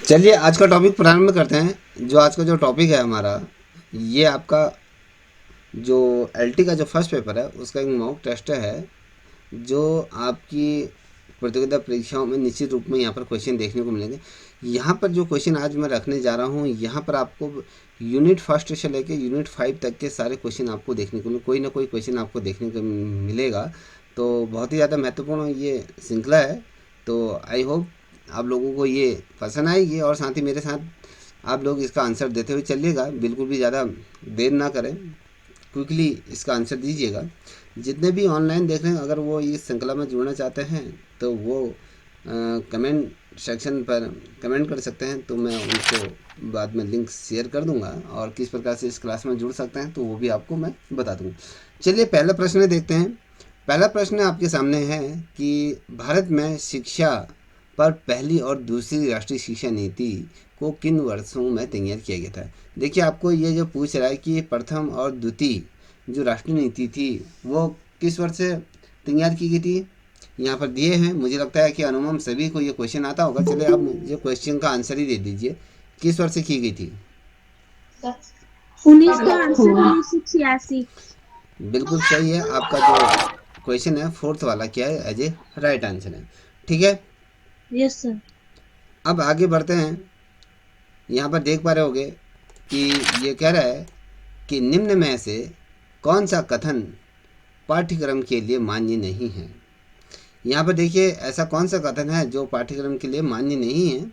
चलिए आज का टॉपिक प्रारंभ करते हैं। जो आज का जो टॉपिक है हमारा, ये आपका जो एलटी का जो फर्स्ट पेपर है उसका एक मॉक टेस्ट है, जो आपकी प्रतियोगिता परीक्षाओं में निश्चित रूप में यहाँ पर क्वेश्चन देखने को मिलेंगे। यहाँ पर जो क्वेश्चन आज मैं रखने जा रहा हूँ, यहाँ पर आपको यूनिट फर्स्ट से लेके यूनिट 5 तक के सारे क्वेश्चन आपको देखने को मिले, कोई ना कोई क्वेश्चन आपको देखने को मिलेगा। तो बहुत ही ज़्यादा महत्वपूर्ण ये श्रृंखला है। तो आई होप आप लोगों को ये पसंद आएगी और साथ ही मेरे साथ आप लोग इसका आंसर देते हुए चलिएगा, बिल्कुल भी ज़्यादा देर ना करें, क्विकली इसका आंसर दीजिएगा। जितने भी ऑनलाइन देख रहे हैं, अगर वो इस श्रृंखला में जुड़ना चाहते हैं तो वो कमेंट सेक्शन पर कमेंट कर सकते हैं, तो मैं उनको बाद में लिंक शेयर कर दूंगा और किस प्रकार से इस क्लास में जुड़ सकते हैं तो वो भी आपको मैं बता दूंगा। चलिए पहला प्रश्न देखते हैं। पहला प्रश्न आपके सामने है कि भारत में शिक्षा पर पहली और दूसरी राष्ट्रीय शिक्षा नीति को किन वर्षों में तैयार किया गया था। देखिए आपको ये जो पूछ रहा है कि प्रथम और द्वितीय जो राष्ट्रीय नीति थी वो किस वर्ष से तैयार की गई थी, यहाँ पर दिए हैं। मुझे लगता है कि अनुमान सभी को ये क्वेश्चन आता होगा। चलिए आप मुझे क्वेश्चन का आंसर ही दे दीजिए, किस वर्ष से की गई थी। 1986। बिल्कुल सही है, आपका जो क्वेश्चन है फोर्थ वाला क्या है, एज ए राइट आंसर है। ठीक है, यस सर। अब आगे बढ़ते हैं। यहाँ पर देख पा रहे होगे कि ये कह रहा है कि निम्न में से कौन सा कथन पाठ्यक्रम के लिए मान्य नहीं है। यहाँ पर देखिए ऐसा कौन सा कथन है जो पाठ्यक्रम के लिए मान्य नहीं है।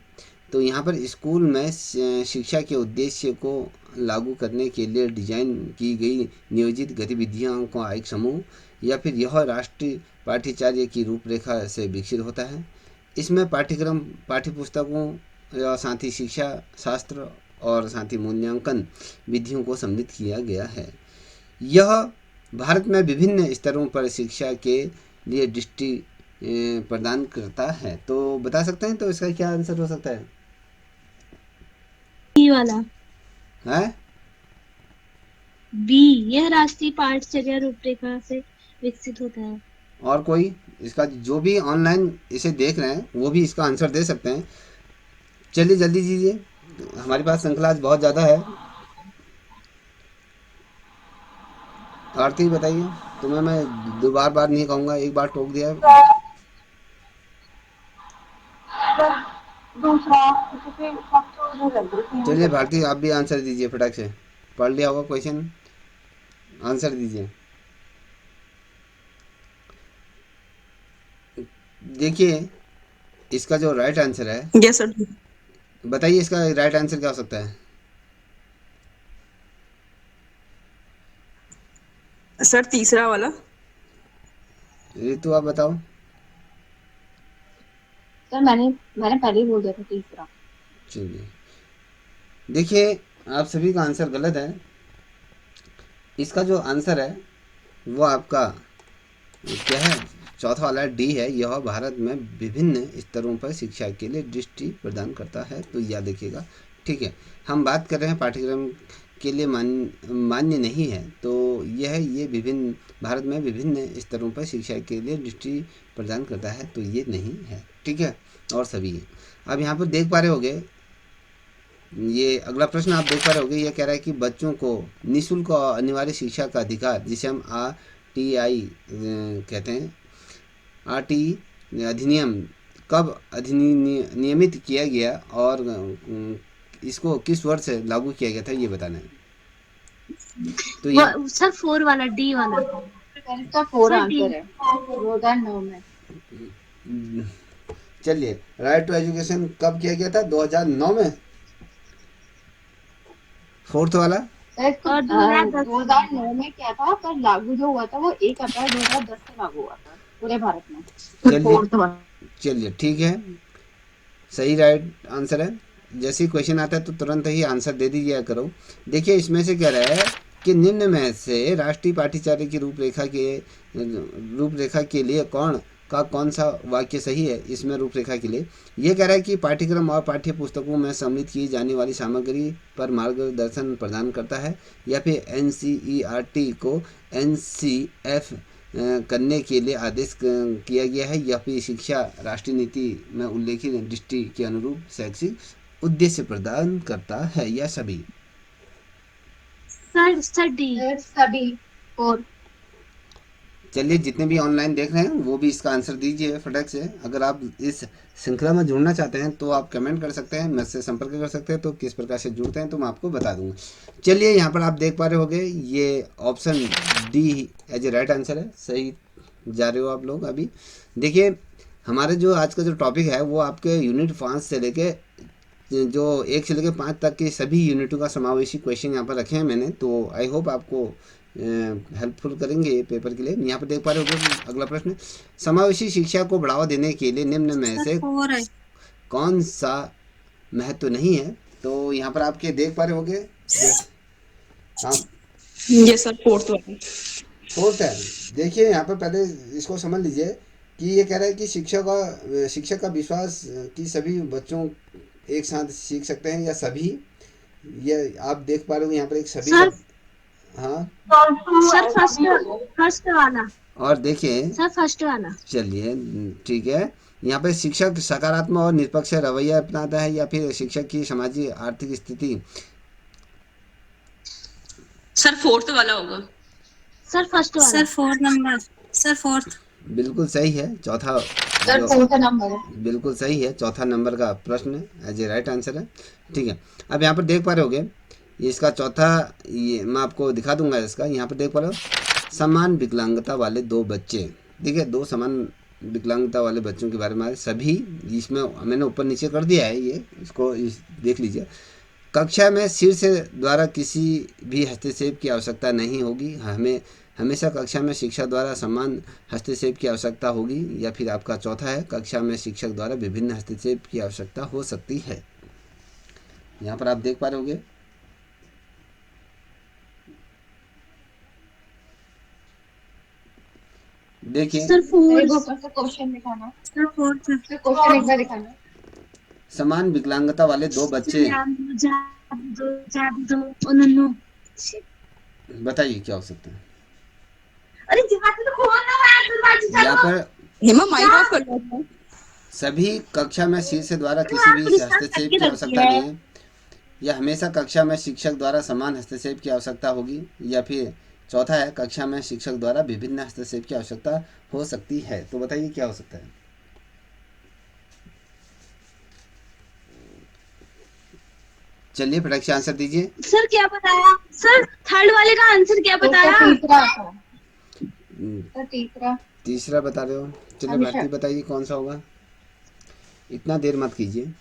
तो यहाँ पर स्कूल में शिक्षा के उद्देश्य को लागू करने के लिए डिजाइन की गई नियोजित गतिविधियों का एक समूह, या फिर यह राष्ट्रीय पाठ्यचर्या की रूपरेखा से विकसित होता है। इसमें पाठ्यक्रम पाठ्यपुस्तकों या साथ ही शिक्षा शास्त्र और साथ ही मूल्यांकन विधियों को सम्मिलित किया गया है। यह भारत में विभिन्न स्तरों पर शिक्षा के लिए दृष्टि प्रदान करता है। तो बता सकते हैं तो इसका क्या आंसर हो सकता है। बी वाला। है बी, यह राष्ट्रीय पाठचर्या रूपरेखा से विकसित होता है। और कोई इसका, जो भी ऑनलाइन इसे देख रहे हैं वो भी इसका आंसर दे सकते हैं। चलिए जल्दी दीजिए, हमारे पास श्रृंखला आज बहुत ज़्यादा है। आरती बताइए, तुम्हें मैं दो बार बार नहीं कहूँगा, एक बार टोक दिया है। दूसरा क्योंकि सबसे उधर लग रही थी चलिए करके। भारती आप भी आंसर दीजिए फटाक से, पढ़ लिया होगा क्वेश्चन, आंसर दीजिए। देखिए इसका जो राइट आंसर है, यस सर। बताइए इसका राइट आंसर क्या हो सकता है। सर तीसरा वाला। ऋतु आप बताओ। सर मैंने पहले ही बोल दिया था तीसरा। चलिए देखिए आप सभी का आंसर गलत है। इसका जो आंसर है वो आपका क्या है, चौथा वाला डी है। यह भारत में विभिन्न स्तरों पर शिक्षा के लिए दृष्टि प्रदान करता है, तो याद रखिएगा। ठीक है, हम बात कर रहे हैं पाठ्यक्रम के लिए मान्य नहीं है, तो यह है ये विभिन्न भारत में विभिन्न स्तरों पर शिक्षा के लिए दृष्टि प्रदान करता है, तो ये नहीं है। ठीक है, और सभी है। अब यहाँ पर देख पा रहे होगे, ये अगला प्रश्न आप देख पा रहे होगे, ये कह रहा है कि बच्चों को निःशुल्क और अनिवार्य शिक्षा का अधिकार, जिसे हम RTI कहते हैं, RTI अधिनियम कब अधिनियमित किया गया और इसको किस वर्ष से लागू किया गया था, ये बताना है। तो ये सर 4 वाला, डी वाला। इसका फोर सर डी। आंसर है 2009 में। चलिए, राइट टू एजुकेशन कब किया गया था, 2009 में, फोर्थ वाला। और 2010 2009 में क्या था, पर लागू जो हुआ था वो 1 अप्रैल 2010 से लागू हुआ था पूरे भारत में। चलिए चलिए ठीक है, सही राइट आंसर है। जैसे ही क्वेश्चन आता है तो तुरंत ही आंसर दे दीजिए करो। देखिए इसमें से कह रहा है कि निम्न में से राष्ट्रीय पाठ्यचर्या की रूपरेखा के लिए कौन सा वाक्य सही है। इसमें रूपरेखा के लिए ये कह रहा है कि पाठ्यक्रम और पाठ्य पुस्तकों में सम्मिलित की जाने वाली सामग्री पर मार्गदर्शन प्रदान करता है, या फिर NCERT को NCF करने के लिए आदेश किया गया है, या फिर शिक्षा राष्ट्रीय नीति में उल्लेखित दृष्टि के अनुरूप शैक्षिक उद्देश्य प्रदान करता है, या सभी? Sir study. सभी। और चलिए, जितने भी ऑनलाइन देख रहे हैं वो भी इसका आंसर दीजिए फटक से। अगर आप इस श्रृंखला में जुड़ना चाहते हैं तो आप कमेंट कर सकते हैं, मुझसे संपर्क कर सकते हैं। तो किस प्रकार से जुड़ते हैं तो मैं आपको बता दूंगा। चलिए, यहाँ पर आप देख पा रहे होंगे ये option D as a right answer है। सही जा रहे हो आप लोग। अभी देखिए, हमारे जो आज का जो टॉपिक है वो आपके यूनिट 5 से लेके जो 1 से लेकर 5 तक के सभी यूनिटों का समावेशी क्वेश्चन यहाँ पर रखे हैं मैंने। तो आई होप आपको हेल्पफुल करेंगे ये पेपर के लिए। यहाँ पर देख पा रहे हो अगला प्रश्न, समावेशी शिक्षा को बढ़ावा देने के लिए निम्न में से कौन सा महत्व नहीं है? तो यहाँ पर आपके देख पा रहे होंगे। हाँ, ये सर फोर्थ वाला। फोर्थ है। देखिए, यहाँ पर पहले इसको समझ लीजिए कि ये कह रहा है कि शिक्षक का विश्वास कि सभी बच्चों एक साथ सीख सकते हैं, या सभी। ये आप देख पा रहे हो यहाँ पर एक सभी सर हाँ, सर फर्स्ट वाला। और देखिए, सर फर्स्ट वाला। चलिए ठीक है। यहाँ पे शिक्षक सकारात्मक और निष्पक्ष रवैया अपनाता है, या फिर शिक्षक की सामाजिक आर्थिक स्थिति? सर फोर्थ वाला होगा। सर फर्स्ट वाला। Sir fourth number. Sir fourth. बिल्कुल सही है। चौथा सर चौथा नंबर है। बिल्कुल सही है। चौथा नंबर का प्रश्न एज ए राइट आंसर है। ठीक है। अब यहाँ पर देख पा रहे होगे ये इसका चौथा, ये मैं आपको दिखा दूंगा इसका। यहाँ पर देख पा रहे हो, समान विकलांगता वाले 2 बच्चे। ठीक है, 2 समान विकलांगता वाले बच्चों के बारे में सभी, इसमें मैंने ऊपर नीचे कर दिया है ये, इसको देख लीजिए। कक्षा में शीर्ष द्वारा किसी भी हस्तक्षेप की आवश्यकता नहीं होगी। हमें हमेशा कक्षा में शिक्षक द्वारा समान हस्तक्षेप की आवश्यकता होगी। या फिर आपका चौथा है, कक्षा में शिक्षक द्वारा विभिन्न हस्तक्षेप की आवश्यकता हो सकती है। यहाँ पर आप देख पा रहे होंगे। देखिए, सर मेरे को फोर्थ। ऊपर से क्वेश्चन दिखाना। Sir fourth. फिर क्वेश्चन एक बार दिखाना। समान विकलांगता वाले 2 बच्चे, बताइए क्या हो सकता है? अरे तो खोलना यहाँ पर हेमा माइक ऑफ कर लो। सभी कक्षा में शीर्ष द्वारा किसी भी हस्तक्षेप की आवश्यकता नहीं है, या हमेशा कक्षा में शिक्षक द्वारा समान हस्तक्षेप की आवश्यकता होगी। या फिर चौथा है, कक्षा में शिक्षक द्वारा विभिन्न हस्तक्षेप की आवश्यकता हो सकती है। तो बताइए क्या हो सकता है? चलिए फटाक से आंसर दीजिए। सर क्या बताया? सर थर्ड वाले का आंसर क्या बताया? तीसरा था। सर तीसरा। तीसरा बता रहे हो? चलिए हमेशा। भारती बताइए कौन सा होगा। इतना देर मत कीजिए।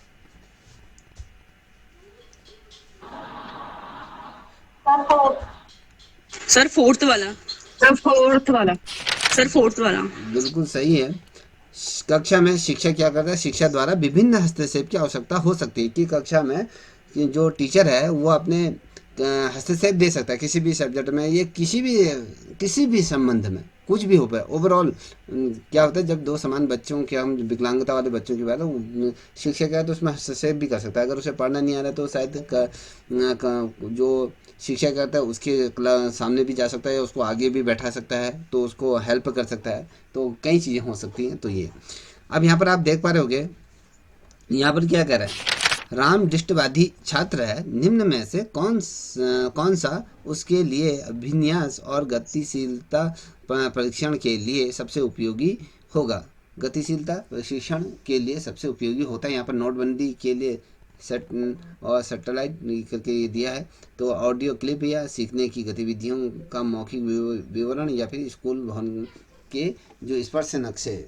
सर फोर्थ वाला। सर फोर्थ वाला। सर फोर्थ वाला। बिल्कुल सही है। कक्षा में शिक्षक क्या करता है? शिक्षा द्वारा विभिन्न हस्तक्षेप की आवश्यकता हो सकती है कि कक्षा में कि जो टीचर है वो अपने हस्तक्षेप दे सकता है किसी भी सब्जेक्ट में, ये किसी भी संबंध में कुछ भी हो पाए। ओवरऑल क्या होता है, जब 2 समान बच्चों के, हम विकलांगता वाले बच्चों की बात है, शिक्षक है तो उसमें हस्तक्षेप भी कर सकता है। अगर उसे पढ़ना नहीं आ रहा है तो शायद जो शिक्षक करता है उसके सामने भी जा सकता है, उसको आगे भी बैठा सकता है, तो उसको हेल्प कर सकता है। तो कई चीज़ें हो सकती हैं। तो ये अब यहाँ पर आप देख पा रहे होगे, यहाँ पर क्या कह रहा है, राम दृष्टिवादी छात्र है, निम्न में से कौन सा उसके लिए अभिन्यास और गतिशीलता परीक्षण के लिए सबसे उपयोगी होगा? गतिशीलता प्रशिक्षण के लिए सबसे उपयोगी होता है। यहाँ पर नोटबंदी के लिए सेट और सैटेलाइट करके दिया है। तो ऑडियो क्लिप या सीखने की गतिविधियों का मौखिक विवरण, या फिर स्कूल भवन के जो स्पर्श नक्शे।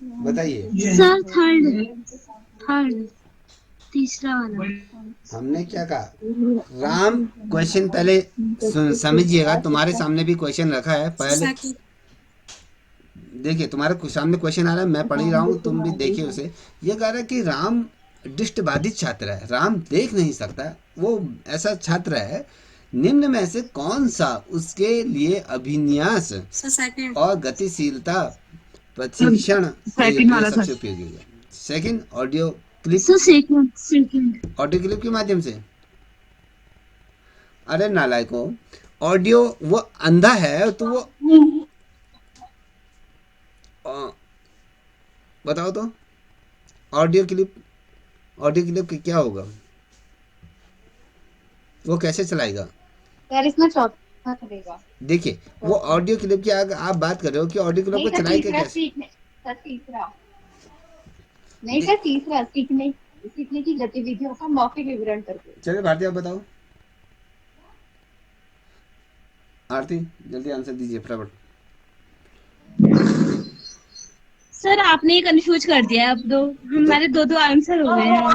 बताइए। सर थर्ड तीसरा वाला। हमने क्या कहा? राम, क्वेश्चन पहले समझिएगा। तुम्हारे सामने भी क्वेश्चन रखा है पहले, देखिए तुम्हारे सामने क्वेश्चन आ रहा है, मैं पढ़ ही रहा हूँ, तुम भी देखिए उसे। ये कह रहा है कि राम दृष्टिबाधित छात्र है, राम देख नहीं सकता, वो ऐसा छात्र है। निम्न में से कौन सा उसके लिए अभिन्यास और गतिशीलता प्रशिक्षण के लिए सबसे उपयोगी होगा? Second, audio clip. Second. Audio clip के माध्यम से? अरे नालायको, ऑडियो वो अंधा है तो वो बताओ तो। ऑडियो क्लिप क्या होगा, वो कैसे चलाएगा? सर इसमें चौथा चलेगा। देखिए वो चौथा ऑडियो क्लिप की अगर आप बात कर रहे हो कि ऑडियो क्लिप नहीं को सर, चलाएगा तीसरा कैसे? सीखने, सर तीसरा नहीं दे- सर, तीसरा सीखने, सीखने की गतिविधियों का मौखिक विवरण करके। चलिए भारती आप बताओ, आरती जल्दी आंसर दीजिए फटाफट। सर आपने कंफ्यूज कर दिया है, अब दो तो हमारे दो दो आंसर हो गए हैं।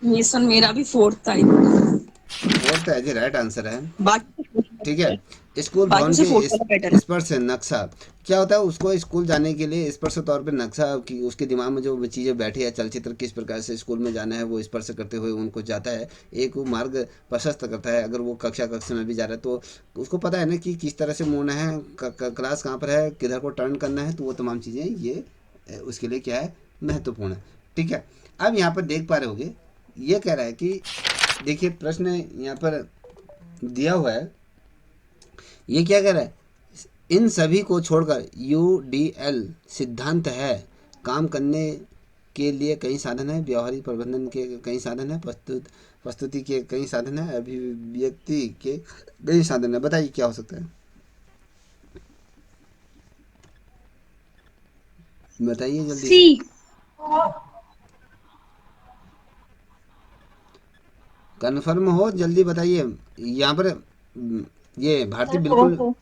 ये सर मेरा भी फोर्थ था। Fourth as a right answer है। बाकी ठीक है, स्कूल बाकी भवन से फोर्थ वाला बेटर के है। स्पर्श से नक्शा क्या होता है, उसको स्कूल जाने के लिए स्पर्श तौर पे नक्शा की उसके दिमाग में जो चीज़ें बैठी है, चलचित्र किस प्रकार से स्कूल में जाना है वो स्पर्श करते हुए उनको जाता है, एक वो मार्ग प्रशस्त करता है। अगर वो कक्षा में भी जा रहा है तो उसको पता है ना कि किस तरह से मुड़ना है, क्लास कहाँ पर है, किधर को टर्न करना है, तो वो तमाम चीज़ें ये उसके लिए क्या है, महत्वपूर्ण है। ठीक है, अब यहाँ पर देख पा रहे होगे ये कह रहा है कि देखिए प्रश्न यहाँ पर दिया हुआ है, ये क्या कह रहा है, इन सभी को छोड़कर यूडीएल सिद्धांत है, काम करने के लिए कई साधन है, व्यवहारिक प्रबंधन के कई साधन है, प्रस्तुति के कई साधन है, अभिव्यक्ति के कई साधन है। बताइए क्या हो सकता है, बताइए जल्दी सी। से। कन्फर्म हो, जल्दी बताइए। यहाँ पर ये भारतीय सर बिल्कुल, फोर्थ।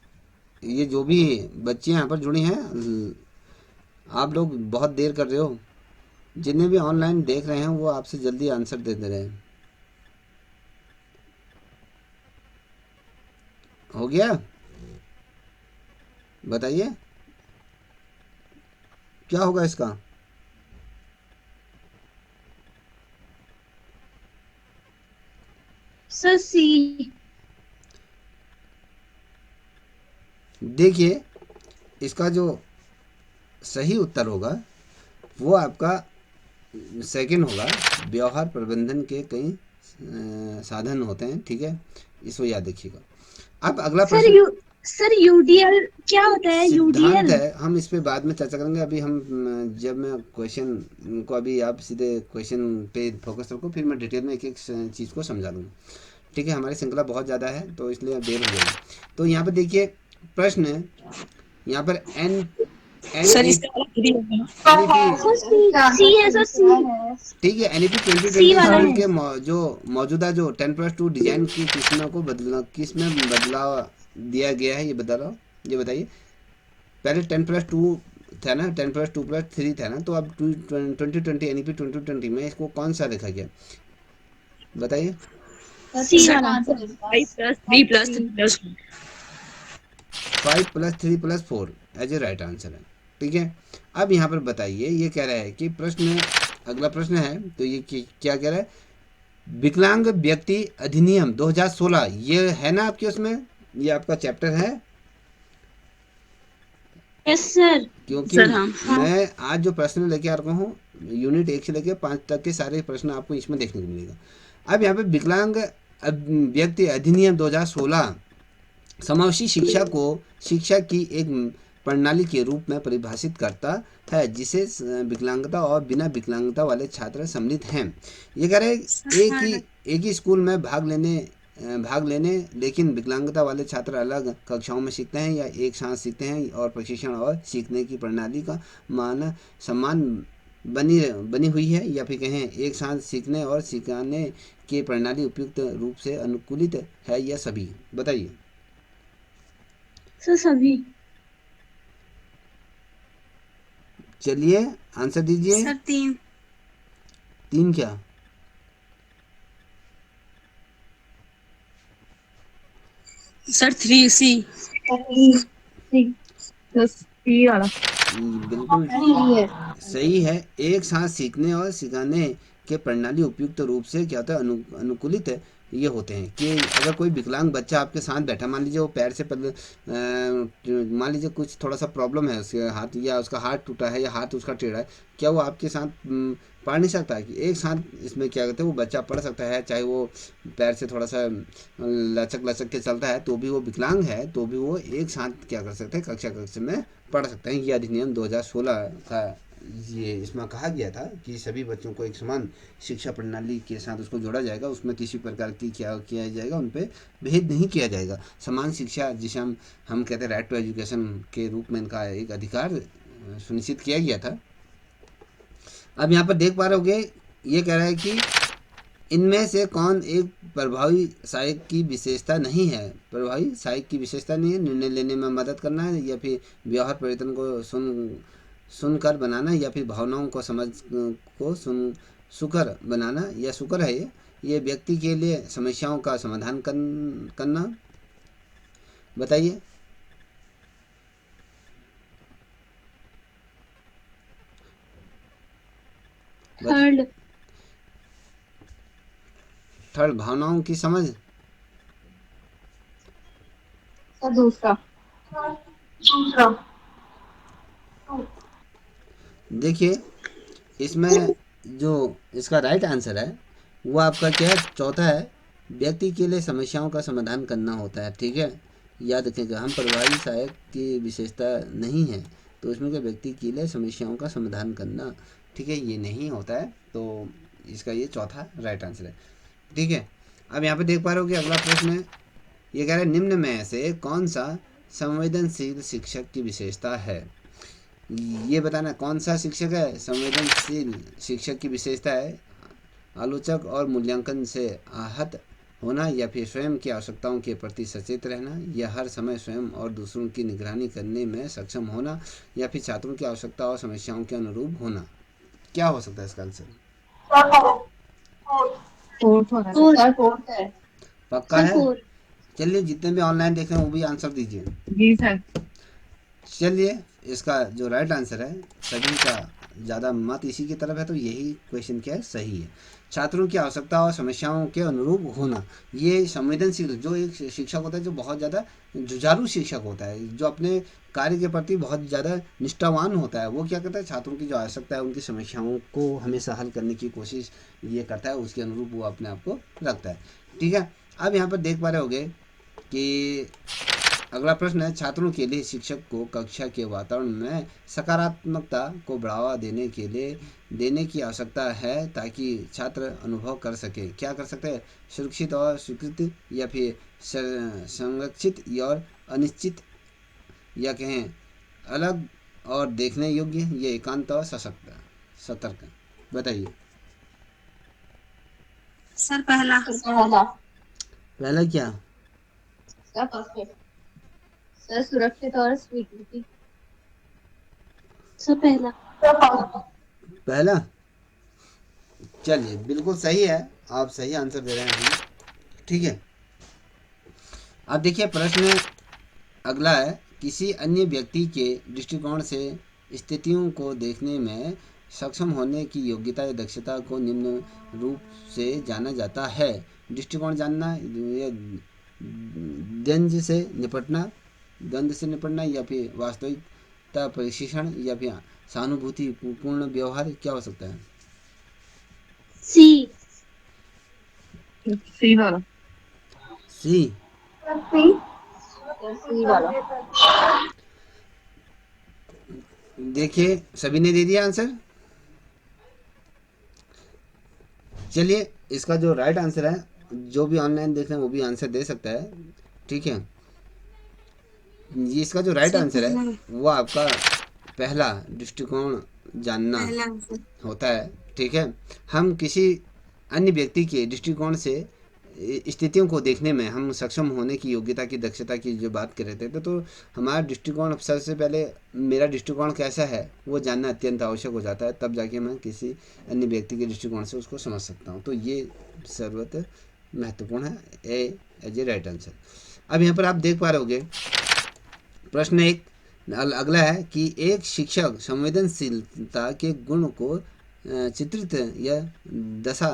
ये जो भी बच्चे यहाँ पर जुड़ी हैं, आप लोग बहुत देर कर रहे हो, जिन्हें भी ऑनलाइन देख रहे हैं वो आपसे जल्दी आंसर दे रहे हैं। हो गया, बताइए क्या होगा इसका। सर सी। देखिए इसका जो सही उत्तर होगा वो आपका सेकंड होगा, व्यवहार प्रबंधन के कई साधन होते हैं। ठीक है, इसको याद रखिएगा। अब अगला सर प्रश्न, यू सर यूडीएल क्या होता है, सिद्धांत यूडीएल? है, हम इस पे बाद में चर्चा करेंगे। अभी हम जब मैं क्वेश्चन को, अभी आप सीधे क्वेश्चन पे फोकस रखो, फिर मैं डिटेल में एक एक चीज़ को समझा दूँगा। ठीक है, हमारी श्रृंखला बहुत ज़्यादा है तो इसलिए देर हो जाएगी। तो यहाँ पर देखिए प्रश्न, यहाँ पर एन एन सर ई इससे वाला खुद ही होगा ना। सर सी है सर, सी। ठीक है, एनईपी ट्वेंटी सी ट्वेंटी वाला स्कूल है। के जो मौजूदा जो 10+2 डिजाइन की किस्मों को बदला, किस में बदलाव दिया गया है, ये बता रहा हूँ, ये बताइए। पहले 10+2 था ना, 10+2+3 था ना, तो अब 2020 एनईपी 2020 में इसको कौन सा लिखा गया, बताइए। सी सर वाला। आंसर इसका 5+3+3+4। 5+3+4 एज ए राइट आंसर है। ठीक है, अब यहाँ पर बताइए, ये कह रहा है कि प्रश्न, अगला प्रश्न है तो ये क्या कह रहा है, विकलांग व्यक्ति अधिनियम 2016, ये है ना आपके उसमें, ये आपका चैप्टर है। Yes sir. क्योंकि सर हाँ। मैं आज जो प्रश्न लेके आ रहा हूँ यूनिट 1 से लेके 5 तक के सारे प्रश्न आपको इसमें देखने को मिलेगा। अब यहाँ पे विकलांग व्यक्ति अधिनियम 2016 समावेशी शिक्षा को शिक्षा की एक प्रणाली के रूप में परिभाषित करता है, जिसे विकलांगता और बिना विकलांगता वाले छात्र सम्मिलित हैं। ये कह रहे हैं एक ही स्कूल में भाग लेने लेकिन विकलांगता वाले छात्र अलग कक्षाओं में सीखते हैं या एक साथ सीखते हैं, और प्रशिक्षण और सीखने की प्रणाली का मान सम्मान बनी हुई है, या फिर कहें एक साथ सीखने और सिखाने की प्रणाली उपयुक्त रूप से अनुकूलित है, या सभी, बताइए। सर सभी। चलिए आंसर दीजिए। सर 3। 3 क्या? Sir 3C। सी वाला बिल्कुल सही है। सही है, एक साथ सीखने और सिखाने के प्रणाली उपयुक्त रूप से क्या होता है, अनुकूलित है, ये होते हैं कि अगर कोई विकलांग बच्चा आपके साथ बैठा, मान लीजिए वो पैर से मान लीजिए कुछ थोड़ा सा प्रॉब्लम है उसके हाथ, या उसका हाथ टूटा है या हाथ उसका टेढ़ा है, क्या वो आपके साथ पढ़ नहीं सकता है? कि एक साथ इसमें क्या कहते हैं, वो बच्चा पढ़ सकता है, चाहे वो पैर से थोड़ा सा लचक लचक के चलता है तो भी वो विकलांग है, तो भी वो एक साथ क्या कर सकते हैं, कक्षा कक्षा में पढ़ सकते हैं। ये अधिनियम 2016 का ये इसमें कहा गया था कि सभी बच्चों को एक समान शिक्षा प्रणाली के साथ उसको जोड़ा जाएगा, उसमें किसी प्रकार की क्या किया जाएगा, उन पर भेद नहीं किया जाएगा। समान शिक्षा जिसे हम कहते हैं राइट टू एजुकेशन के रूप में इनका एक अधिकार सुनिश्चित किया गया था। अब यहाँ पर देख पा रहे होगे, ये कह रहा है कि इनमें से कौन एक प्रभावी सहायक की विशेषता नहीं है? प्रभावी सहायक की विशेषता नहीं है, निर्णय लेने में मदद करना है, या फिर व्यवहार परिवर्तन को सुनकर बनाना, या फिर भावनाओं को समझ को सुकर बनाना, या सुकर है ये व्यक्ति के लिए समस्याओं का समाधान करना। बताइए। थर्ड। थर्ड, भावनाओं की समझ। सर दूसरा। दूसरा। देखिए, इसमें जो इसका राइट आंसर है वो आपका क्या है, चौथा है, व्यक्ति के लिए समस्याओं का समाधान करना होता है। ठीक है, याद रखिएगा, हम प्रभावी सहायक की विशेषता नहीं है, तो इसमें क्या, व्यक्ति के लिए समस्याओं का समाधान करना, ठीक है, ये नहीं होता है, तो इसका ये चौथा राइट आंसर है। ठीक है, अब यहाँ पे देख पा रहे हो कि अगला प्रश्न है, ये कह रहा है निम्न में से कौन सा संवेदनशील शिक्षक की विशेषता है? ये बताना कौन सा शिक्षक है संवेदनशील शिक्षक की विशेषता है? आलोचक और मूल्यांकन से आहत होना, या फिर स्वयं की आवश्यकताओं के प्रति सचेत रहना, या हर समय स्वयं और दूसरों की निगरानी करने में सक्षम होना, या फिर छात्रों की आवश्यकता और समस्याओं के अनुरूप होना। क्या हो सकता है इसका आंसर? फोर्थ होना चाहिए। सर फोर्थ है। पक्का सर है? 4। चलिए, जितने भी ऑनलाइन देख रहे हैं वो भी आंसर दीजिए। जी सर। चलिए, इसका जो राइट आंसर है, सभी का ज़्यादा मत इसी की तरफ है, तो यही क्वेश्चन क्या है, सही है। छात्रों की आवश्यकता और समस्याओं के अनुरूप होना, ये संवेदनशील जो एक शिक्षक होता है, जो बहुत ज़्यादा जुझारू शिक्षक होता है, जो अपने कार्य के प्रति बहुत ज़्यादा निष्ठावान होता है, वो क्या करता है, छात्रों की जो आवश्यकता है उनकी समस्याओं को हमेशा हल करने की कोशिश ये करता है, उसके अनुरूप वो अपने आप को रखता है। ठीक है, अब यहाँ पर देख पा रहे होगे कि अगला प्रश्न है, छात्रों के लिए शिक्षक को कक्षा के वातावरण में सकारात्मकता को बढ़ावा देने की आवश्यकता है, ताकि छात्र अनुभव कर सके। क्या कर सकते हैं? सुरक्षित और स्वीकृत, या फिर संरक्षित और अनिश्चित, या कहें अलग और देखने योग्य, या एकांत और सतर्क। बताइए। सर पहला। पहला क्या? सर सुरक्षित और स्वीकृति। सर पहला। पहला। चलिए, बिल्कुल सही है, आप सही आंसर दे रहे हैं। ठीक है, अब देखिए प्रश्न अगला है, किसी अन्य व्यक्ति के दृष्टिकोण से स्थितियों को देखने में सक्षम होने की योग्यता या दक्षता को निम्न रूप से जाना जाता है। दृष्टिकोण जानना, या द्वंद्व से निपटना, या फिर वास्तविकता प्रशिक्षण, या फिर सहानुभूति पूर्ण व्यवहार। क्या हो सकता है? सी। सी वाला। सी। सी वाला। देखिए, सभी ने दे दिया आंसर। चलिए, इसका जो राइट आंसर है, जो भी ऑनलाइन देख रहे हैं वो भी आंसर दे सकता है। ठीक है, ये इसका जो राइट आंसर है वो आपका पहला, दृष्टिकोण जानना होता है। ठीक है, हम किसी अन्य व्यक्ति के दृष्टिकोण से स्थितियों को देखने में हम सक्षम होने की योग्यता की दक्षता की जो बात कर रहे थे, तो हमारा दृष्टिकोण, सबसे पहले मेरा दृष्टिकोण कैसा है वो जानना अत्यंत आवश्यक हो जाता है, तब जाके मैं किसी अन्य व्यक्ति के दृष्टिकोण से उसको समझ सकता हूँ। तो ये सर्वत महत्वपूर्ण है, ए एज ए राइट आंसर। अब यहाँ पर आप देख पा रहे होगे, प्रश्न एक अगला है कि एक शिक्षक संवेदनशीलता के गुण को चित्रित या दशा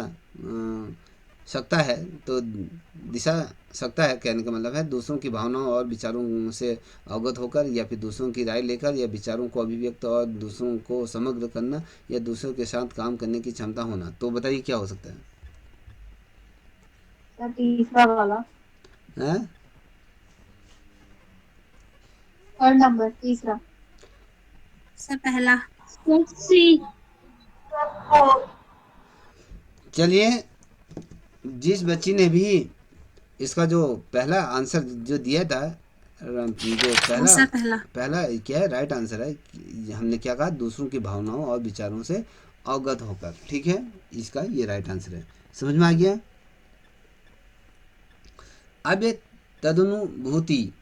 सकता है, तो दिशा सकता है कहने का मतलब है दूसरों की भावनाओं और विचारों से अवगत होकर, या फिर दूसरों की राय लेकर, या विचारों को अभिव्यक्त और दूसरों को समग्र करना, या दूसरों के साथ काम करने की क्षमता होना। तो बताइए क्या हो सकता है? सर तीसरा वाला, हैं? थर्ड नंबर, तीसरा। सर पहला। सर सी। चलिए, जिस बच्ची ने भी इसका जो पहला आंसर जो दिया था, जो हाँ पहला सर पहला। पहला क्या है, राइट आंसर है हमने क्या कहा, दूसरों की भावनाओं और विचारों से अवगत होकर। ठीक है, इसका ये राइट आंसर है। समझ में आ गया? अब ये तदनुभूति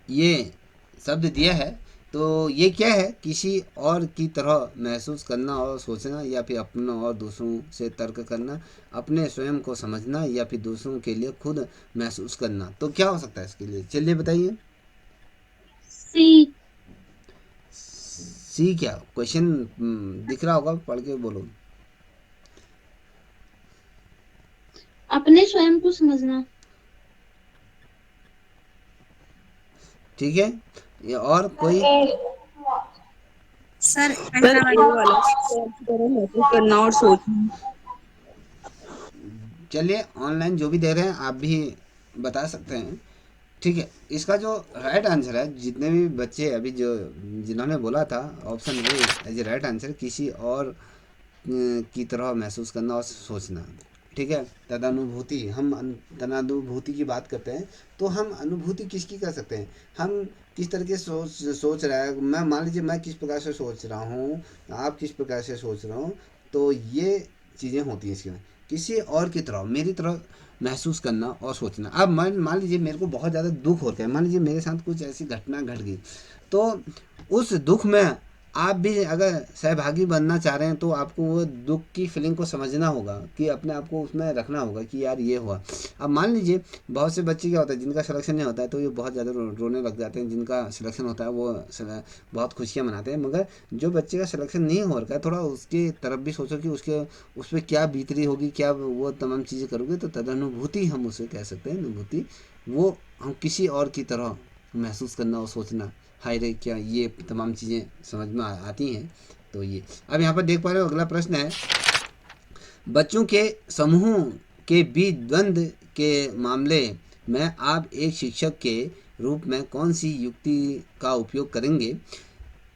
ये शब्द दिया है, तो ये क्या है? किसी और की तरह महसूस करना और सोचना, या फिर अपनों और दूसरों से तर्क करना, अपने स्वयं को समझना, या फिर दूसरों के लिए खुद महसूस करना। तो क्या हो सकता है इसके लिए? चलिए बताइए। सी। सी क्या क्वेश्चन दिख रहा होगा, पढ़ के बोलो। अपने स्वयं को समझना। ठीक है, ये और कोई? सर पहला वाला वाला महसूस करना और सोचना। चलिए, ऑनलाइन जो भी दे रहे हैं आप भी बता सकते हैं। ठीक है, इसका जो राइट आंसर है, जितने भी बच्चे अभी जो जिन्होंने बोला था, option A as a right answer, किसी और की तरह महसूस करना और सोचना। ठीक है, तदानुभूति, हम तदानुभूति की बात करते हैं, तो हम अनुभूति किसकी कर सकते हैं? हम किस तरह के सोच रहा है, मैं मान लीजिए मैं किस प्रकार से सोच रहा हूँ, आप किस प्रकार से सोच रहा हूँ, तो ये चीज़ें होती हैं इसमें। किसी और की तरह, मेरी तरह महसूस करना और सोचना। अब मान लीजिए मेरे को बहुत ज़्यादा दुख हो रहा है, मान लीजिए मेरे साथ कुछ ऐसी घटना घट गई, तो उस दुख में आप भी अगर सहभागी बनना चाह रहे हैं, तो आपको वो दुख की फीलिंग को समझना होगा, कि अपने आप को उसमें रखना होगा कि यार ये हुआ। अब मान लीजिए बहुत से बच्चे क्या होता है, जिनका सिलेक्शन नहीं होता है, तो ये बहुत ज़्यादा रोने लग जाते हैं। जिनका सिलेक्शन होता है वो बहुत खुशियाँ मनाते हैं। मगर जो बच्चे का सिलेक्शन नहीं हो रखा है, थोड़ा उसकी तरफ भी सोचो कि उसके उस पर क्या बीत रही होगी, क्या वो तमाम चीज़ें करोगे। तो तदनुभूति हम उसे कह सकते हैं, अनुभूति। वो हम किसी और की तरह महसूस करना और सोचना, हाय रे क्या ये तमाम चीज़ें समझ में आती हैं। तो ये अब यहाँ पर देख पा रहे हो, अगला प्रश्न है, बच्चों के समूह के बीच द्वंद्व के मामले में आप एक शिक्षक के रूप में कौन सी युक्ति का उपयोग करेंगे?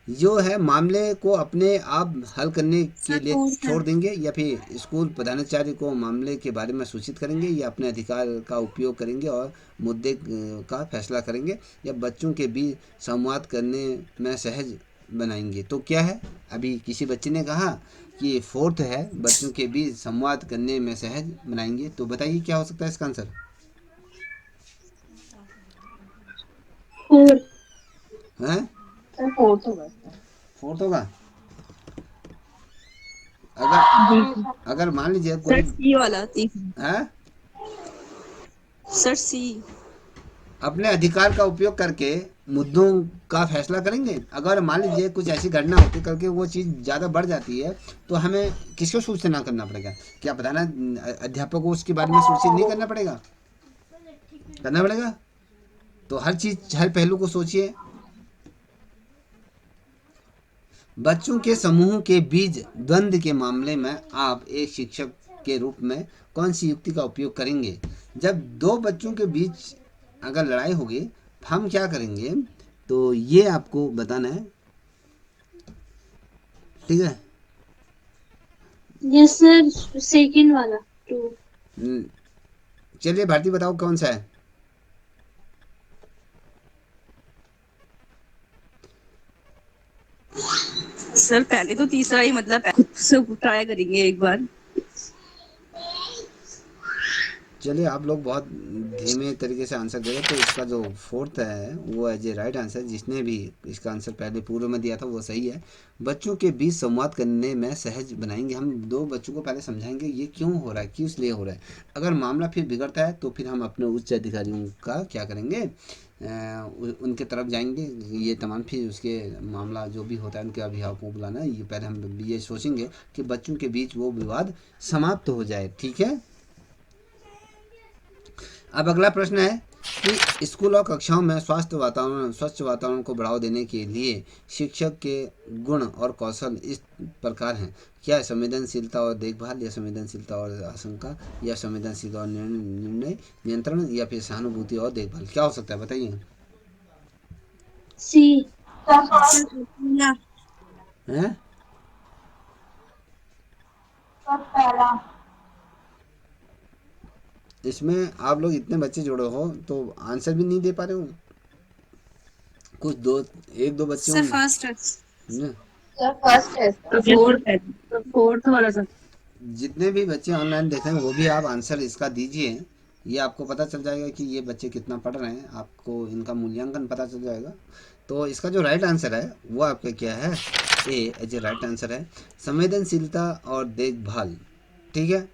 जो है मामले को अपने आप हल करने के सर लिए फोर्थ है। छोड़ देंगे, या फिर स्कूल प्रधानाचार्य को मामले के बारे में सूचित करेंगे, या अपने अधिकार का उपयोग करेंगे और मुद्दे का फैसला करेंगे, या बच्चों के बीच संवाद करने में सहज बनाएंगे। तो क्या है? अभी किसी बच्चे ने कहा कि फोर्थ है, बच्चों के बीच संवाद करने में सहज बनाएंगे। तो बताइए क्या हो सकता है इसका आंसर? फोर। है सर फोर्थ होगा इसका। फोर्थ होगा? अगर जी। अगर मान लीजिए सर कोई सी वाला तीसरा। है सर सी। अपने अधिकार का उपयोग करके मुद्दों का फैसला करेंगे। अगर मान लीजिए कुछ ऐसी घटना होती करके वो चीज़ ज़्यादा बढ़ जाती है, तो हमें किसको सूचना करना पड़ेगा? क्या प्रधान अध्यापक को उसके बारे में सूचित नहीं करना पड़ेगा? करना पड़ेगा। तो हर चीज़, हर पहलू को सोचिए। बच्चों के समूह के बीच द्वंद्व के मामले में आप एक शिक्षक के रूप में कौन सी युक्ति का उपयोग करेंगे? जब दो बच्चों के बीच अगर लड़ाई होगी, हम क्या करेंगे? तो ये आपको बताना है। ठीक है, यस सर, सेकंड वाला, टू। चलिए भारती बताओ कौन सा है? सर पहले तो तीसरा ही, मतलब खुद से ट्राई करेंगे एक बार। चलिए, आप लोग बहुत धीमे तरीके से आंसर दे रहे, तो इसका जो फोर्थ है वो एज ए राइट आंसर, जिसने भी इसका आंसर पहले पूर्व में दिया था वो सही है। बच्चों के बीच संवाद करने में सहज बनाएंगे, हम दो बच्चों को पहले समझाएंगे ये क्यों हो रहा है, क्यों इसलिए हो रहा है। अगर मामला फिर बिगड़ता है, तो फिर हम अपने उच्च अधिकारियों का क्या करेंगे, उनके तरफ जाएंगे। ये तमाम फिर उसके मामला जो भी होता है, उनके अभिभावकों को बुलाना, ये पहले हम ये सोचेंगे कि बच्चों के बीच वो विवाद समाप्त हो जाए। ठीक है, अब अगला प्रश्न है कि स्कूल और कक्षाओं में स्वच्छ वातावरण को बढ़ावा देने के लिए शिक्षक के गुण और कौशल इस प्रकार हैं। क्या है? संवेदनशीलता और देखभाल, या संवेदनशीलता और आशंका, या संवेदनशीलता और निर्णय नियंत्रण, या फिर सहानुभूति और देखभाल? क्या हो सकता है, बताइए। सी। सर पहला। हैं? सब पहला। इसमें आप लोग इतने बच्चे जुड़े हो तो आंसर भी नहीं दे पा रहे हो। कुछ दो, एक दो बच्चे सर होंगे फर्स्ट है। ना। सर फर्स्ट है इसका। फोर्थ है। फोर्थ वाला सर। जितने भी बच्चे ऑनलाइन देख रहे हैं वो भी आप आंसर इसका दीजिए। ये आपको पता चल जाएगा कि ये बच्चे कितना पढ़ रहे हैं, आपको इनका मूल्यांकन पता चल जाएगा। तो इसका जो राइट आंसर है वो आपका क्या है? ए एज ए राइट आंसर है, संवेदनशीलता और देखभाल। ठीक है।